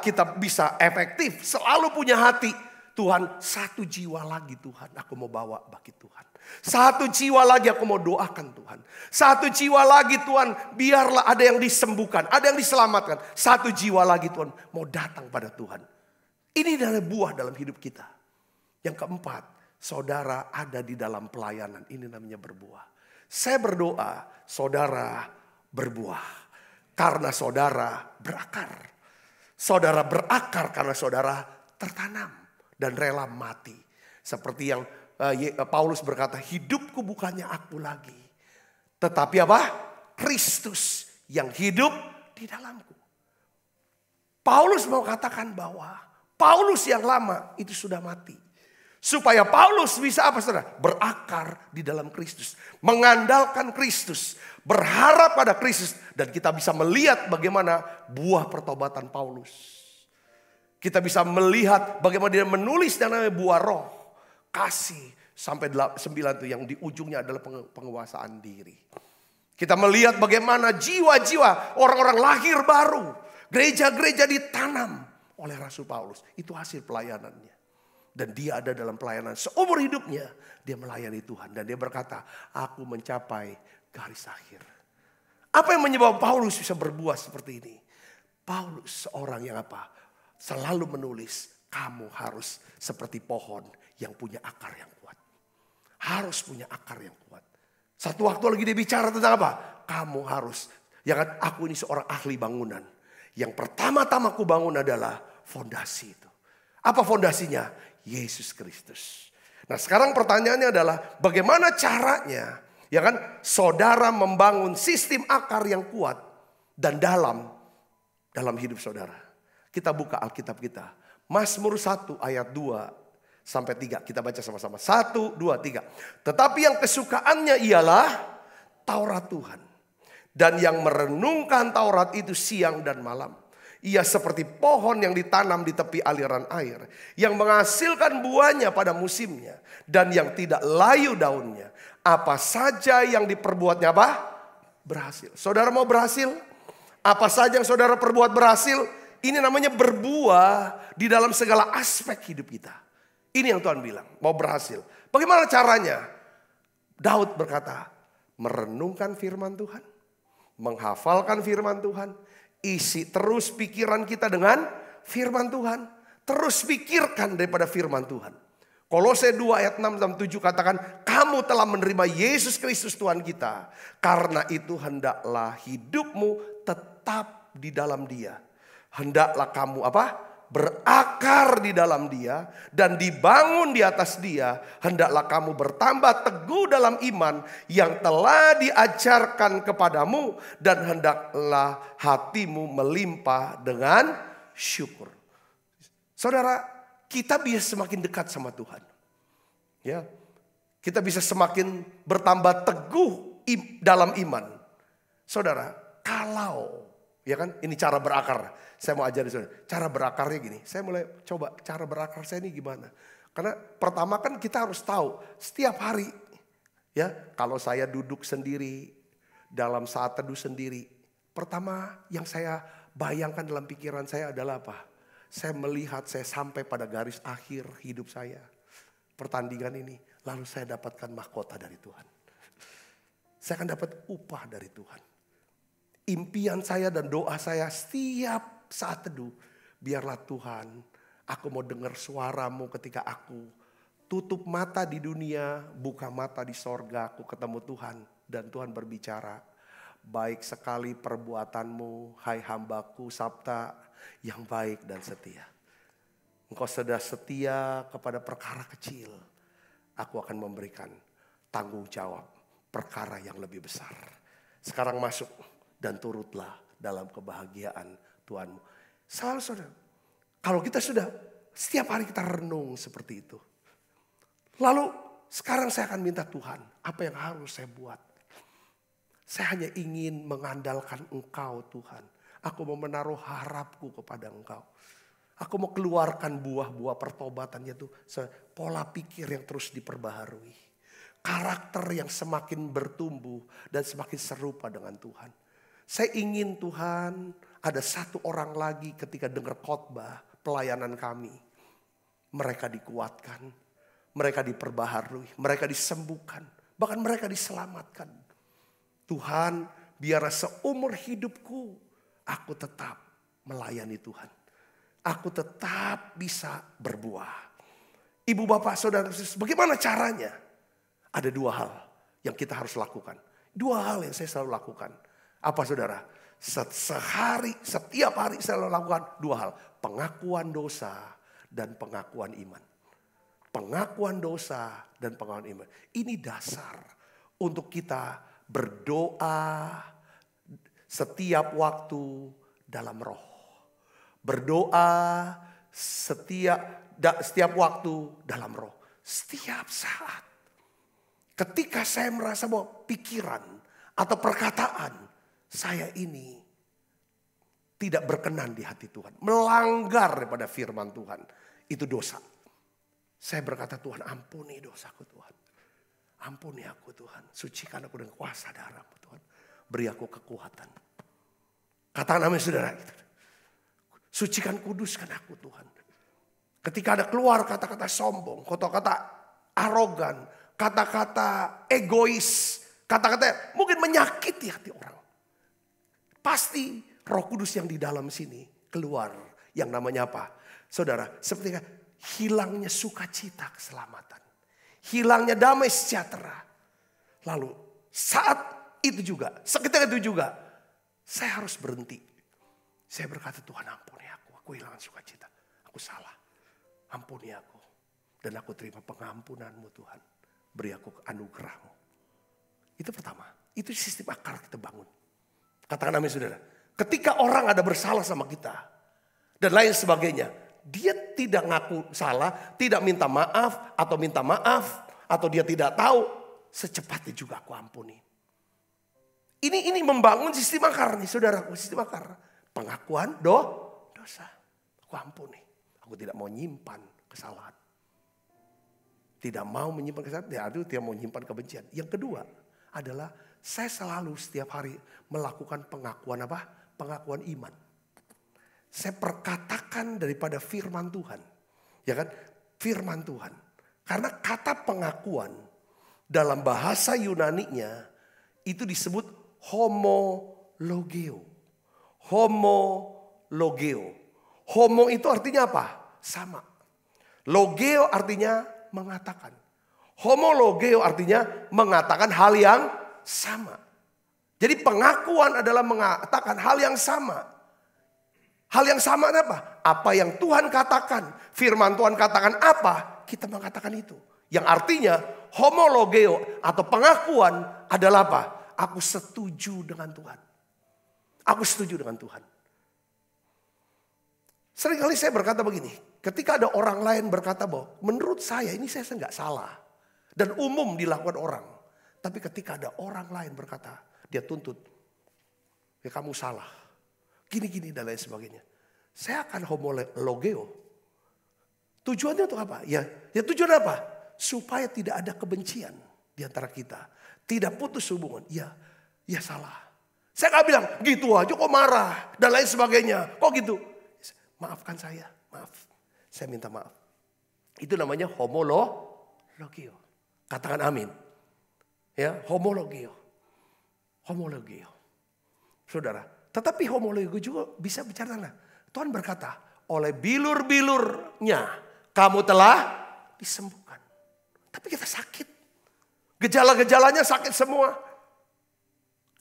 kita bisa efektif. Selalu punya hati. Tuhan, satu jiwa lagi Tuhan aku mau bawa bagi Tuhan. Satu jiwa lagi aku mau doakan Tuhan. Satu jiwa lagi Tuhan biarlah ada yang disembuhkan. Ada yang diselamatkan. Satu jiwa lagi Tuhan mau datang pada Tuhan. Ini adalah buah dalam hidup kita. Yang keempat, saudara ada di dalam pelayanan. Ini namanya berbuah. Saya berdoa saudara berbuah. Karena saudara berakar. Saudara berakar karena saudara tertanam. Dan rela mati. Seperti yang Paulus berkata, hidupku bukannya aku lagi. Tetapi apa? Kristus yang hidup di dalamku. Paulus mau katakan bahwa Paulus yang lama itu sudah mati. Supaya Paulus bisa apa saudara? Berakar di dalam Kristus. Mengandalkan Kristus. Berharap pada Kristus. Dan kita bisa melihat bagaimana buah pertobatan Paulus. Kita bisa melihat bagaimana dia menulis yang namanya buah roh. Kasih sampai 9 itu yang di ujungnya adalah penguasaan diri. Kita melihat bagaimana jiwa-jiwa orang-orang lahir baru. Gereja-gereja ditanam oleh Rasul Paulus. Itu hasil pelayanannya. Dan dia ada dalam pelayanan seumur hidupnya. Dia melayani Tuhan. Dan dia berkata, aku mencapai garis akhir. Apa yang menyebabkan Paulus bisa berbuah seperti ini? Paulus seorang yang apa? Selalu menulis, kamu harus seperti pohon yang punya akar yang kuat. Harus punya akar yang kuat. Satu waktu lagi dia bicara tentang apa? Kamu harus, ya kan, aku ini seorang ahli bangunan. Yang pertama-tama aku bangun adalah fondasi itu. Apa fondasinya? Yesus Kristus. Nah sekarang pertanyaannya adalah bagaimana caranya, ya kan, saudara membangun sistem akar yang kuat dan dalam hidup saudara. Kita buka Alkitab kita. Mazmur 1 ayat 2 sampai 3. Kita baca sama-sama. 1, 2, 3. Tetapi yang kesukaannya ialah Taurat Tuhan. Dan yang merenungkan Taurat itu siang dan malam. Ia seperti pohon yang ditanam di tepi aliran air. Yang menghasilkan buahnya pada musimnya. Dan yang tidak layu daunnya. Apa saja yang diperbuatnya apa? Berhasil. Saudara mau berhasil? Apa saja yang saudara perbuat berhasil? Ini namanya berbuah di dalam segala aspek hidup kita. Ini yang Tuhan bilang, mau berhasil. Bagaimana caranya? Daud berkata, merenungkan firman Tuhan. Menghafalkan firman Tuhan. Isi terus pikiran kita dengan firman Tuhan. Terus pikirkan daripada firman Tuhan. Kolose 2 ayat 6 dan 7 katakan, kamu telah menerima Yesus Kristus Tuhan kita. Karena itu hendaklah hidupmu tetap di dalam Dia. Hendaklah kamu berakar di dalam Dia dan dibangun di atas Dia. Hendaklah kamu bertambah teguh dalam iman yang telah diajarkan kepadamu. Dan hendaklah hatimu melimpah dengan syukur. Saudara, kita bisa semakin dekat sama Tuhan. Ya, kita bisa semakin bertambah teguh dalam iman. Saudara, kalau ya kan ini cara berakar. Saya mau ajarin saudara, cara berakarnya gini. Saya mulai coba cara berakar saya ini gimana. Karena pertama kan kita harus tahu setiap hari ya, kalau saya duduk sendiri dalam saat teduh sendiri, pertama yang saya bayangkan dalam pikiran saya adalah apa? Saya melihat saya sampai pada garis akhir hidup saya. Pertandingan ini. Lalu saya dapatkan mahkota dari Tuhan. Saya akan dapat upah dari Tuhan. Impian saya dan doa saya setiap saat teduh. Biarlah Tuhan, aku mau dengar suaramu ketika aku tutup mata di dunia, buka mata di sorga, aku ketemu Tuhan. Dan Tuhan berbicara, baik sekali perbuatanmu, hai hambaku Sabta, yang baik dan setia. Engkau sudah setia kepada perkara kecil. Aku akan memberikan tanggung jawab perkara yang lebih besar. Sekarang masuk dan turutlah dalam kebahagiaan Tuhanmu. Selalu saudara, kalau kita sudah setiap hari kita renung seperti itu. Lalu sekarang saya akan minta Tuhan, apa yang harus saya buat? Saya hanya ingin mengandalkan Engkau Tuhan. Aku mau menaruh harapku kepada Engkau. Aku mau keluarkan buah-buah pertobatannya itu. Pola pikir yang terus diperbaharui. Karakter yang semakin bertumbuh dan semakin serupa dengan Tuhan. Saya ingin Tuhan ada satu orang lagi ketika dengar khotbah pelayanan kami. Mereka dikuatkan. Mereka diperbaharui. Mereka disembuhkan. Bahkan mereka diselamatkan. Tuhan, biar seumur hidupku aku tetap melayani Tuhan. Aku tetap bisa berbuah. Ibu bapak saudara, bagaimana caranya? Ada dua hal yang kita harus lakukan. Dua hal yang saya selalu lakukan. Apa saudara? Setiap hari saya selalu lakukan dua hal. Pengakuan dosa dan pengakuan iman. Pengakuan dosa dan pengakuan iman. Ini dasar untuk kita berdoa setiap waktu dalam roh. Berdoa setiap waktu dalam roh. Setiap saat. Ketika saya merasa bahwa pikiran atau perkataan saya ini tidak berkenan di hati Tuhan. Melanggar daripada firman Tuhan. Itu dosa. Saya berkata, Tuhan ampuni dosaku Tuhan. Ampuni aku Tuhan. Sucikan aku dengan kuasa darah-Mu Tuhan. Beri aku kekuatan. Katakan amin saudara. Sucikan kuduskan aku Tuhan. Ketika ada keluar kata-kata sombong. Kata-kata arogan. Kata-kata egois. Kata-kata mungkin menyakiti hati orang. Pasti Roh Kudus yang di dalam sini keluar. Yang namanya apa? Saudara, seperti hilangnya sukacita keselamatan. Hilangnya damai sejahtera. Lalu saat itu juga, seketika itu juga, saya harus berhenti. Saya berkata, Tuhan ampuni aku hilangan sukacita. Aku salah, ampuni aku. Dan aku terima pengampunan-Mu Tuhan. Beri aku anugerah-Mu. Itu pertama, itu sistem akar kita bangun. Katakan amin saudara. Ketika orang ada bersalah sama kita, dan lain sebagainya, dia tidak ngaku salah, tidak minta maaf, atau dia tidak tahu, secepatnya juga aku ampuni. Ini membangun sistem akar nih saudara, sistem akar. Pengakuan dosa, aku ampuni. Aku tidak mau nyimpan kesalahan. Tidak mau menyimpan kesalahan, tidak mau menyimpan kebencian. Yang kedua adalah saya selalu setiap hari melakukan pengakuan apa? Pengakuan iman. Saya perkatakan daripada firman Tuhan. Ya kan? Firman Tuhan. Karena kata pengakuan dalam bahasa Yunaninya itu disebut homologeo. Homologeo. Homo itu artinya apa? sama. Logeo artinya mengatakan. Homologeo artinya mengatakan hal yang sama. Jadi pengakuan adalah mengatakan hal yang sama. Hal yang sama apa? Apa yang Tuhan katakan. Firman Tuhan katakan apa, kita mengatakan itu. Yang artinya homologeo atau pengakuan adalah apa? Aku setuju dengan Tuhan. Aku setuju dengan Tuhan. Seringkali saya berkata begini. Ketika ada orang lain berkata bahwa menurut saya ini saya nggak salah. Dan umum dilakukan orang. Tapi ketika ada orang lain berkata, dia tuntut. Ya kamu salah. Gini-gini dan lain sebagainya. Saya akan homologeo. Tujuannya untuk apa? Ya tujuan apa? Supaya tidak ada kebencian di antara kita. Tidak putus hubungan. Ya salah. Saya gak bilang, gitu aja kok marah. Dan lain sebagainya. Kok gitu? Maafkan saya. Maaf. Saya minta maaf. Itu namanya homologeo. Katakan amin. Ya, homologeo. Homologeo. Saudara, tetapi homologeo juga bisa bicara. Tuhan berkata, oleh bilur-bilurnya kamu telah disembuhkan. Tapi kita sakit. Gejala-gejalanya sakit semua.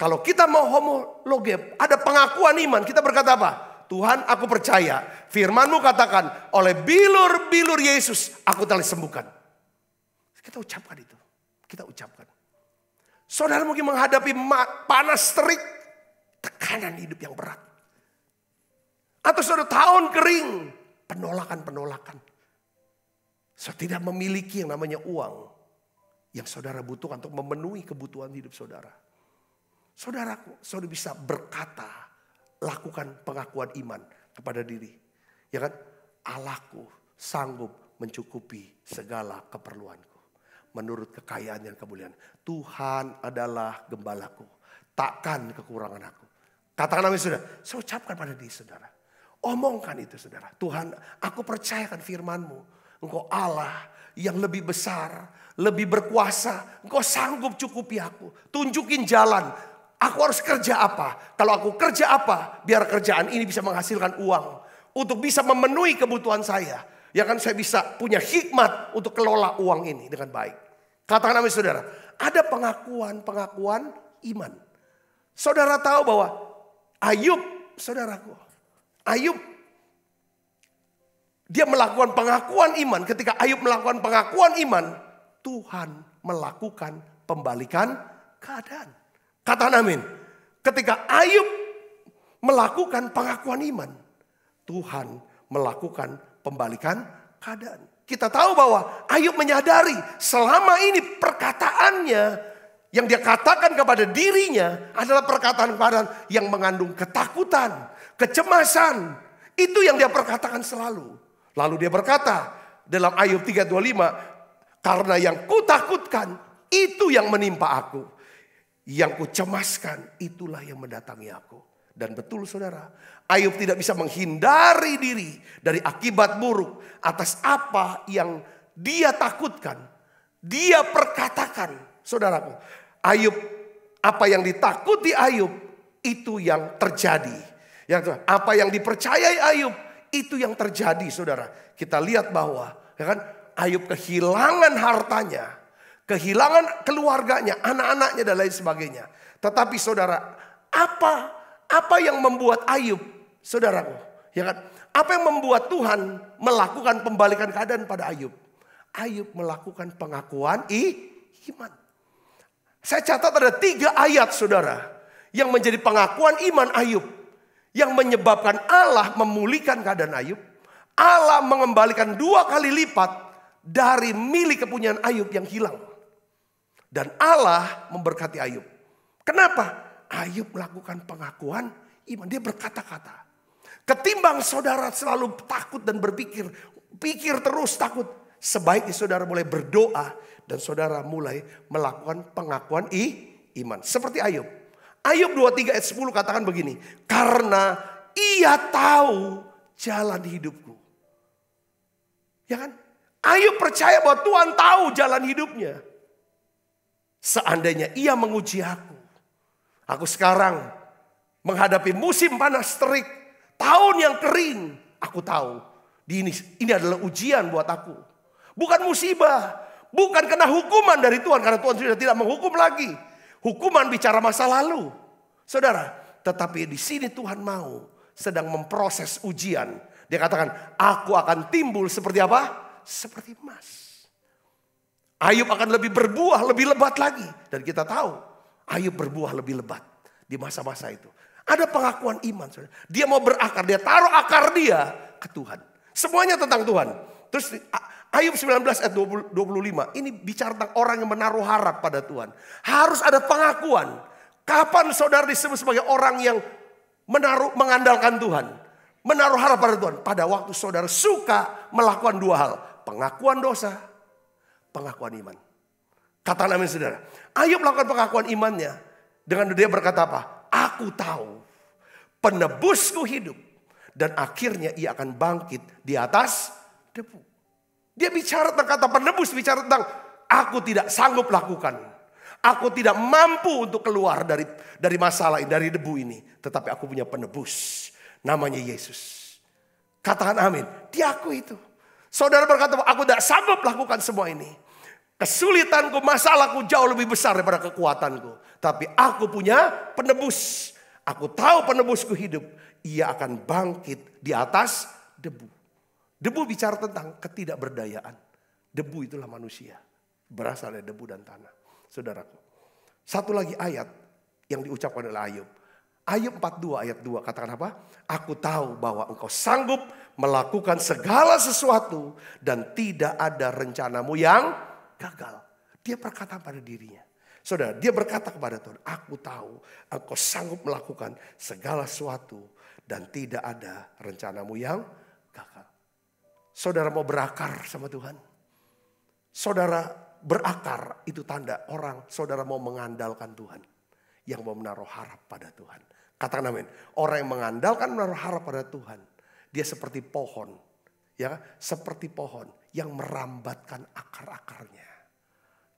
Kalau kita mau homologeo, ada pengakuan iman. Kita berkata apa? Tuhan, aku percaya. Firman-Mu katakan, oleh bilur-bilur Yesus aku telah disembuhkan. Kita ucapkan itu. Kita ucapkan. Saudara mungkin menghadapi panas terik. Tekanan hidup yang berat. Atau saudara tahun kering. Penolakan-penolakan. Saudara tidak memiliki yang namanya uang. Yang saudara butuhkan untuk memenuhi kebutuhan hidup saudara. Saudaraku, saudara bisa berkata. Lakukan pengakuan iman kepada diri. Ya kan? Allahku sanggup mencukupi segala keperluanku. Menurut kekayaan dan kemuliaan. Tuhan adalah gembalaku. Takkan kekurangan aku. Katakan amin saudara. Saya ucapkan pada diri saudara. Omongkan itu saudara. Tuhan, aku percayakan firman-Mu. Engkau Allah yang lebih besar. Lebih berkuasa. Engkau sanggup cukupi aku. Tunjukin jalan. Aku harus kerja apa? Kalau aku kerja apa? Biar kerjaan ini bisa menghasilkan uang. Untuk bisa memenuhi kebutuhan saya. Ya kan saya bisa punya hikmat untuk kelola uang ini dengan baik. Katakan amin saudara. Ada pengakuan iman. Saudara tahu bahwa Ayub, saudaraku. Ayub, dia melakukan pengakuan iman. Ketika Ayub melakukan pengakuan iman, Tuhan melakukan pembalikan keadaan. Katakan amin. Ketika Ayub melakukan pengakuan iman, Tuhan melakukan pembalikan keadaan. Kita tahu bahwa Ayub menyadari selama ini perkataannya yang dia katakan kepada dirinya adalah perkataan-perkataan yang mengandung ketakutan, kecemasan. Itu yang dia perkatakan selalu. Lalu dia berkata dalam Ayub 3:25, karena yang kutakutkan itu yang menimpa aku. Yang kucemaskan itulah yang mendatangi aku. Dan betul saudara, Ayub tidak bisa menghindari diri dari akibat buruk atas apa yang dia takutkan. Dia perkatakan, saudaraku. Ayub, apa yang ditakuti Ayub itu yang terjadi. Apa yang dipercayai Ayub itu yang terjadi saudara. Kita lihat bahwa ya kan, Ayub kehilangan hartanya. Kehilangan keluarganya, anak-anaknya dan lain sebagainya. Tetapi saudara, apa yang membuat Ayub, saudaraku, ya kan? Apa yang membuat Tuhan melakukan pembalikan keadaan pada Ayub? Ayub melakukan pengakuan iman. Saya catat ada 3 ayat saudara yang menjadi pengakuan iman Ayub. Yang menyebabkan Allah memulihkan keadaan Ayub. Allah mengembalikan 2 kali lipat dari milik kepunyaan Ayub yang hilang. Dan Allah memberkati Ayub. Kenapa? Ayub melakukan pengakuan iman. Dia berkata-kata. Ketimbang saudara selalu takut dan berpikir. Pikir terus takut. Sebaiknya saudara mulai berdoa. Dan saudara mulai melakukan pengakuan iman. Seperti Ayub. Ayub 23 ayat 10 katakan begini. Karena ia tahu jalan hidupku. Ya kan? Ayub percaya bahwa Tuhan tahu jalan hidupnya. Seandainya ia menguji aku. Aku sekarang menghadapi musim panas terik. Tahun yang kering. Aku tahu. Ini adalah ujian buat aku. Bukan musibah. Bukan kena hukuman dari Tuhan. Karena Tuhan sudah tidak menghukum lagi. Hukuman bicara masa lalu. Saudara, tetapi di sini Tuhan mau sedang memproses ujian. Dia katakan, aku akan timbul seperti apa? Seperti emas. Ayub akan lebih berbuah, lebih lebat lagi. Dan kita tahu, Ayub berbuah lebih lebat di masa-masa itu. Ada pengakuan iman. Saudara. Dia mau berakar, dia taruh akar dia ke Tuhan. Semuanya tentang Tuhan. Terus Ayub 19 ayat 25. Ini bicara tentang orang yang menaruh harap pada Tuhan. Harus ada pengakuan. Kapan saudara disebut sebagai orang yang mengandalkan Tuhan? Menaruh harap pada Tuhan. Pada waktu saudara suka melakukan dua hal. Pengakuan dosa, pengakuan iman. Katakan amin saudara. Ayub melakukan pengakuan imannya. Dengan dia berkata apa? Aku tahu penebusku hidup. Dan akhirnya ia akan bangkit di atas debu. Dia bicara tentang kata penebus, bicara tentang aku tidak sanggup lakukan. Aku tidak mampu untuk keluar dari masalah ini, dari debu ini. Tetapi aku punya penebus, namanya Yesus. Katakan amin, dia aku itu. Saudara berkata, aku tidak sanggup lakukan semua ini. Kesulitanku, masalahku jauh lebih besar daripada kekuatanku. Tapi aku punya penebus. Aku tahu penebusku hidup. Ia akan bangkit di atas debu. Debu bicara tentang ketidakberdayaan. Debu itulah manusia. Berasal dari debu dan tanah. Saudaraku. Satu lagi ayat yang diucapkan oleh Ayub. Ayub 42 ayat 2 katakan apa? Aku tahu bahwa engkau sanggup melakukan segala sesuatu. Dan tidak ada rencanamu yang gagal. Dia berkata pada dirinya. Saudara, dia berkata kepada Tuhan. Aku tahu engkau sanggup melakukan segala sesuatu. Dan tidak ada rencanamu yang gagal. Saudara mau berakar sama Tuhan. Saudara berakar itu tanda orang. Saudara mau mengandalkan Tuhan. Yang mau menaruh harap pada Tuhan. Katakan amin. Orang yang mengandalkan menaruh harap pada Tuhan. Dia seperti pohon. Ya, seperti pohon yang merambatkan akar-akarnya.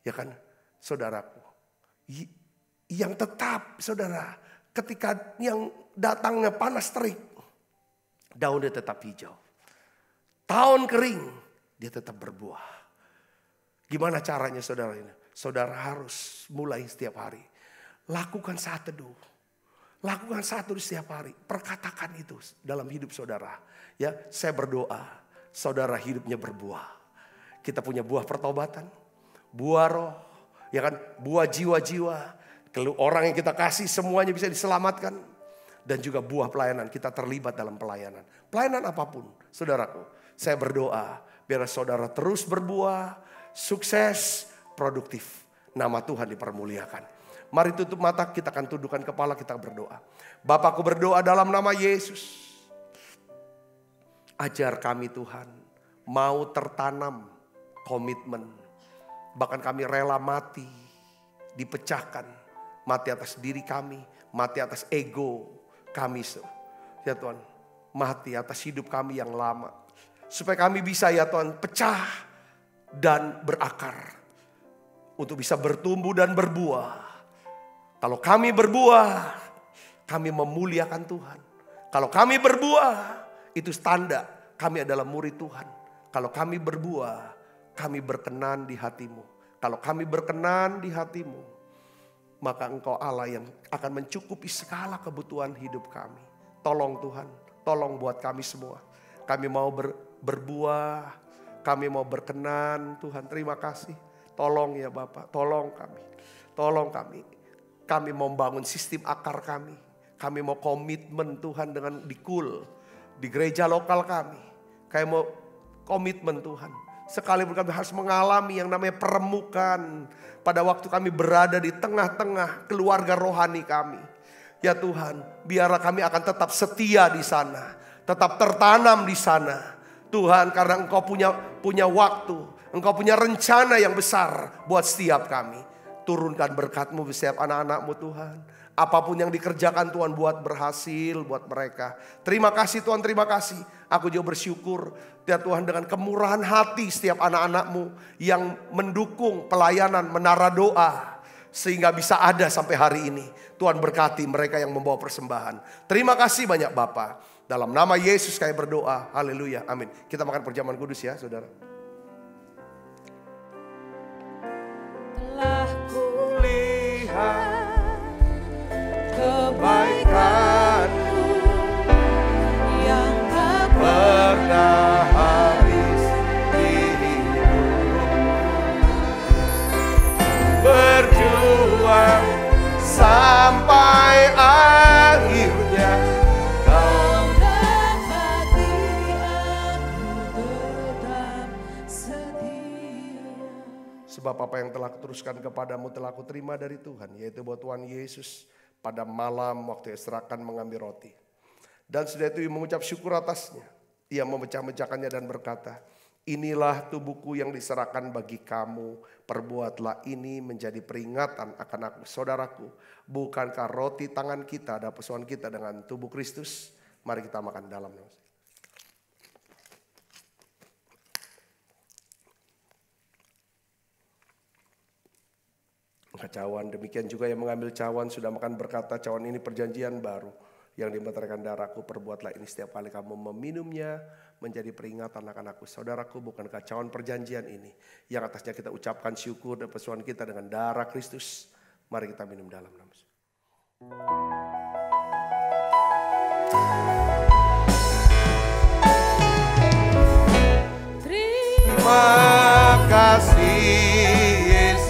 Ya kan, saudaraku. Yang tetap, saudara. Ketika yang datangnya panas terik, daunnya tetap hijau. Tahun kering, dia tetap berbuah. Gimana caranya saudara ini? Saudara harus mulai setiap hari. Lakukan saat teduh. Lakukan saat teduh setiap hari. Perkatakan itu dalam hidup saudara. Ya, saya berdoa, saudara hidupnya berbuah. Kita punya buah pertobatan, buah roh, ya kan, buah jiwa-jiwa. Orang yang kita kasih semuanya bisa diselamatkan. Dan juga buah pelayanan, kita terlibat dalam pelayanan. Pelayanan apapun, saudaraku. Saya berdoa, biar saudara terus berbuah, sukses, produktif. Nama Tuhan dipermuliakan. Mari tutup mata, kita akan tundukkan kepala, kita berdoa. Bapakku berdoa dalam nama Yesus. Ajar kami Tuhan, mau tertanam komitmen. Bahkan kami rela mati, dipecahkan. Mati atas diri kami, mati atas ego kami. Ya Tuhan, mati atas hidup kami yang lama. Supaya kami bisa ya Tuhan pecah dan berakar. Untuk bisa bertumbuh dan berbuah. Kalau kami berbuah, kami memuliakan Tuhan. Kalau kami berbuah, itu tanda kami adalah murid Tuhan. Kalau kami berbuah, kami berkenan di hatimu. Kalau kami berkenan di hatimu, maka Engkau Allah yang akan mencukupi segala kebutuhan hidup kami. Tolong Tuhan, tolong buat kami semua. Kami mau berbuah, kami mau berkenan Tuhan. Terima kasih. Tolong ya Bapak, tolong kami. Tolong kami. Kami mau membangun sistem akar kami. Kami mau komitmen Tuhan dengan di gereja lokal kami. Kami mau komitmen Tuhan. Sekalipun kami harus mengalami yang namanya peremukan. Pada waktu kami berada di tengah-tengah keluarga rohani kami. Ya Tuhan, biarlah kami akan tetap setia di sana. Tetap tertanam di sana. Tuhan, karena Engkau punya waktu. Engkau punya rencana yang besar buat setiap kami. Turunkan berkat-Mu setiap anak-anak-Mu Tuhan. Apapun yang dikerjakan Tuhan buat berhasil buat mereka. Terima kasih Tuhan, terima kasih. Aku juga bersyukur ya Tuhan dengan kemurahan hati setiap anak-anak-Mu yang mendukung pelayanan menara doa. Sehingga bisa ada sampai hari ini. Tuhan berkati mereka yang membawa persembahan. Terima kasih banyak Bapa. Dalam nama Yesus kami berdoa. Haleluya. Amin. Kita makan perjamuan kudus ya saudara. Telah kulihat kebaikan-Mu yang tak Pernah habis di hidupku. Berjuang sampai akhirnya. Kau dapati aku tetap setia. Sebab apa yang telah kuteruskan kepadamu telah kuterima dari Tuhan, yaitu bahwa Tuhan Yesus pada malam waktu ia serahkan mengambil roti. Dan sudah itu ia mengucap syukur atasnya. Ia memecah-mecahkannya dan berkata, inilah tubuhku yang diserahkan bagi kamu. Perbuatlah ini menjadi peringatan akan aku. Saudaraku, bukankah roti tangan kita ada persoalan kita dengan tubuh Kristus? Mari kita makan dalam. Cawan, demikian juga yang mengambil cawan sudah makan berkata, cawan ini perjanjian baru yang dimeteraikan darahku. Perbuatlah ini setiap kali kamu meminumnya menjadi peringatan akan aku. Saudaraku, bukankah cawan perjanjian ini yang atasnya kita ucapkan syukur dan persoalan kita dengan darah Kristus? Mari kita minum dalam nama Yesus. Terima kasih Yesus.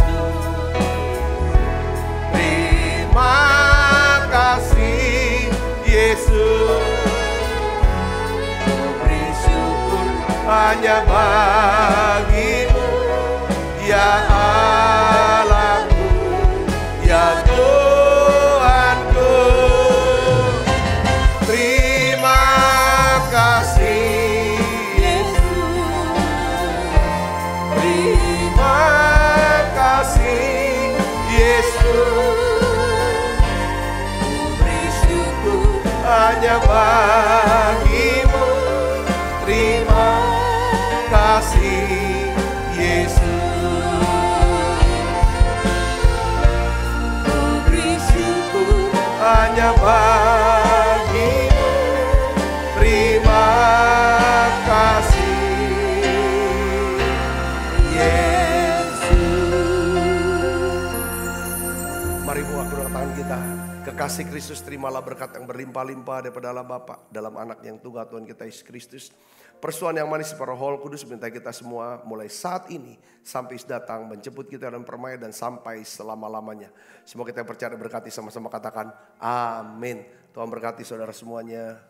Terima kasih Yesus. Beri syukur hanya bagimu, ya Allahku, ya Tuhanku. Terima kasih Yesus. Terima kasih Yesus. Beri syukur hanya bagimu. Terima kasih Yesus. Beri syukur hanya bagimu. Terima kasih Yesus. Mari buka kedua tangan kita. Kekasih Kristus, terimalah berkat yang berlimpah-limpah daripada Allah Bapa dalam anak yang tunggal Tuhan kita Yesus Kristus. Persuan yang manis para Roh Kudus minta kita semua mulai saat ini sampai datang menjemput kita dan permai dan sampai selama-lamanya. Semoga kita percaya berkati sama-sama katakan amin. Tuhan berkati saudara semuanya.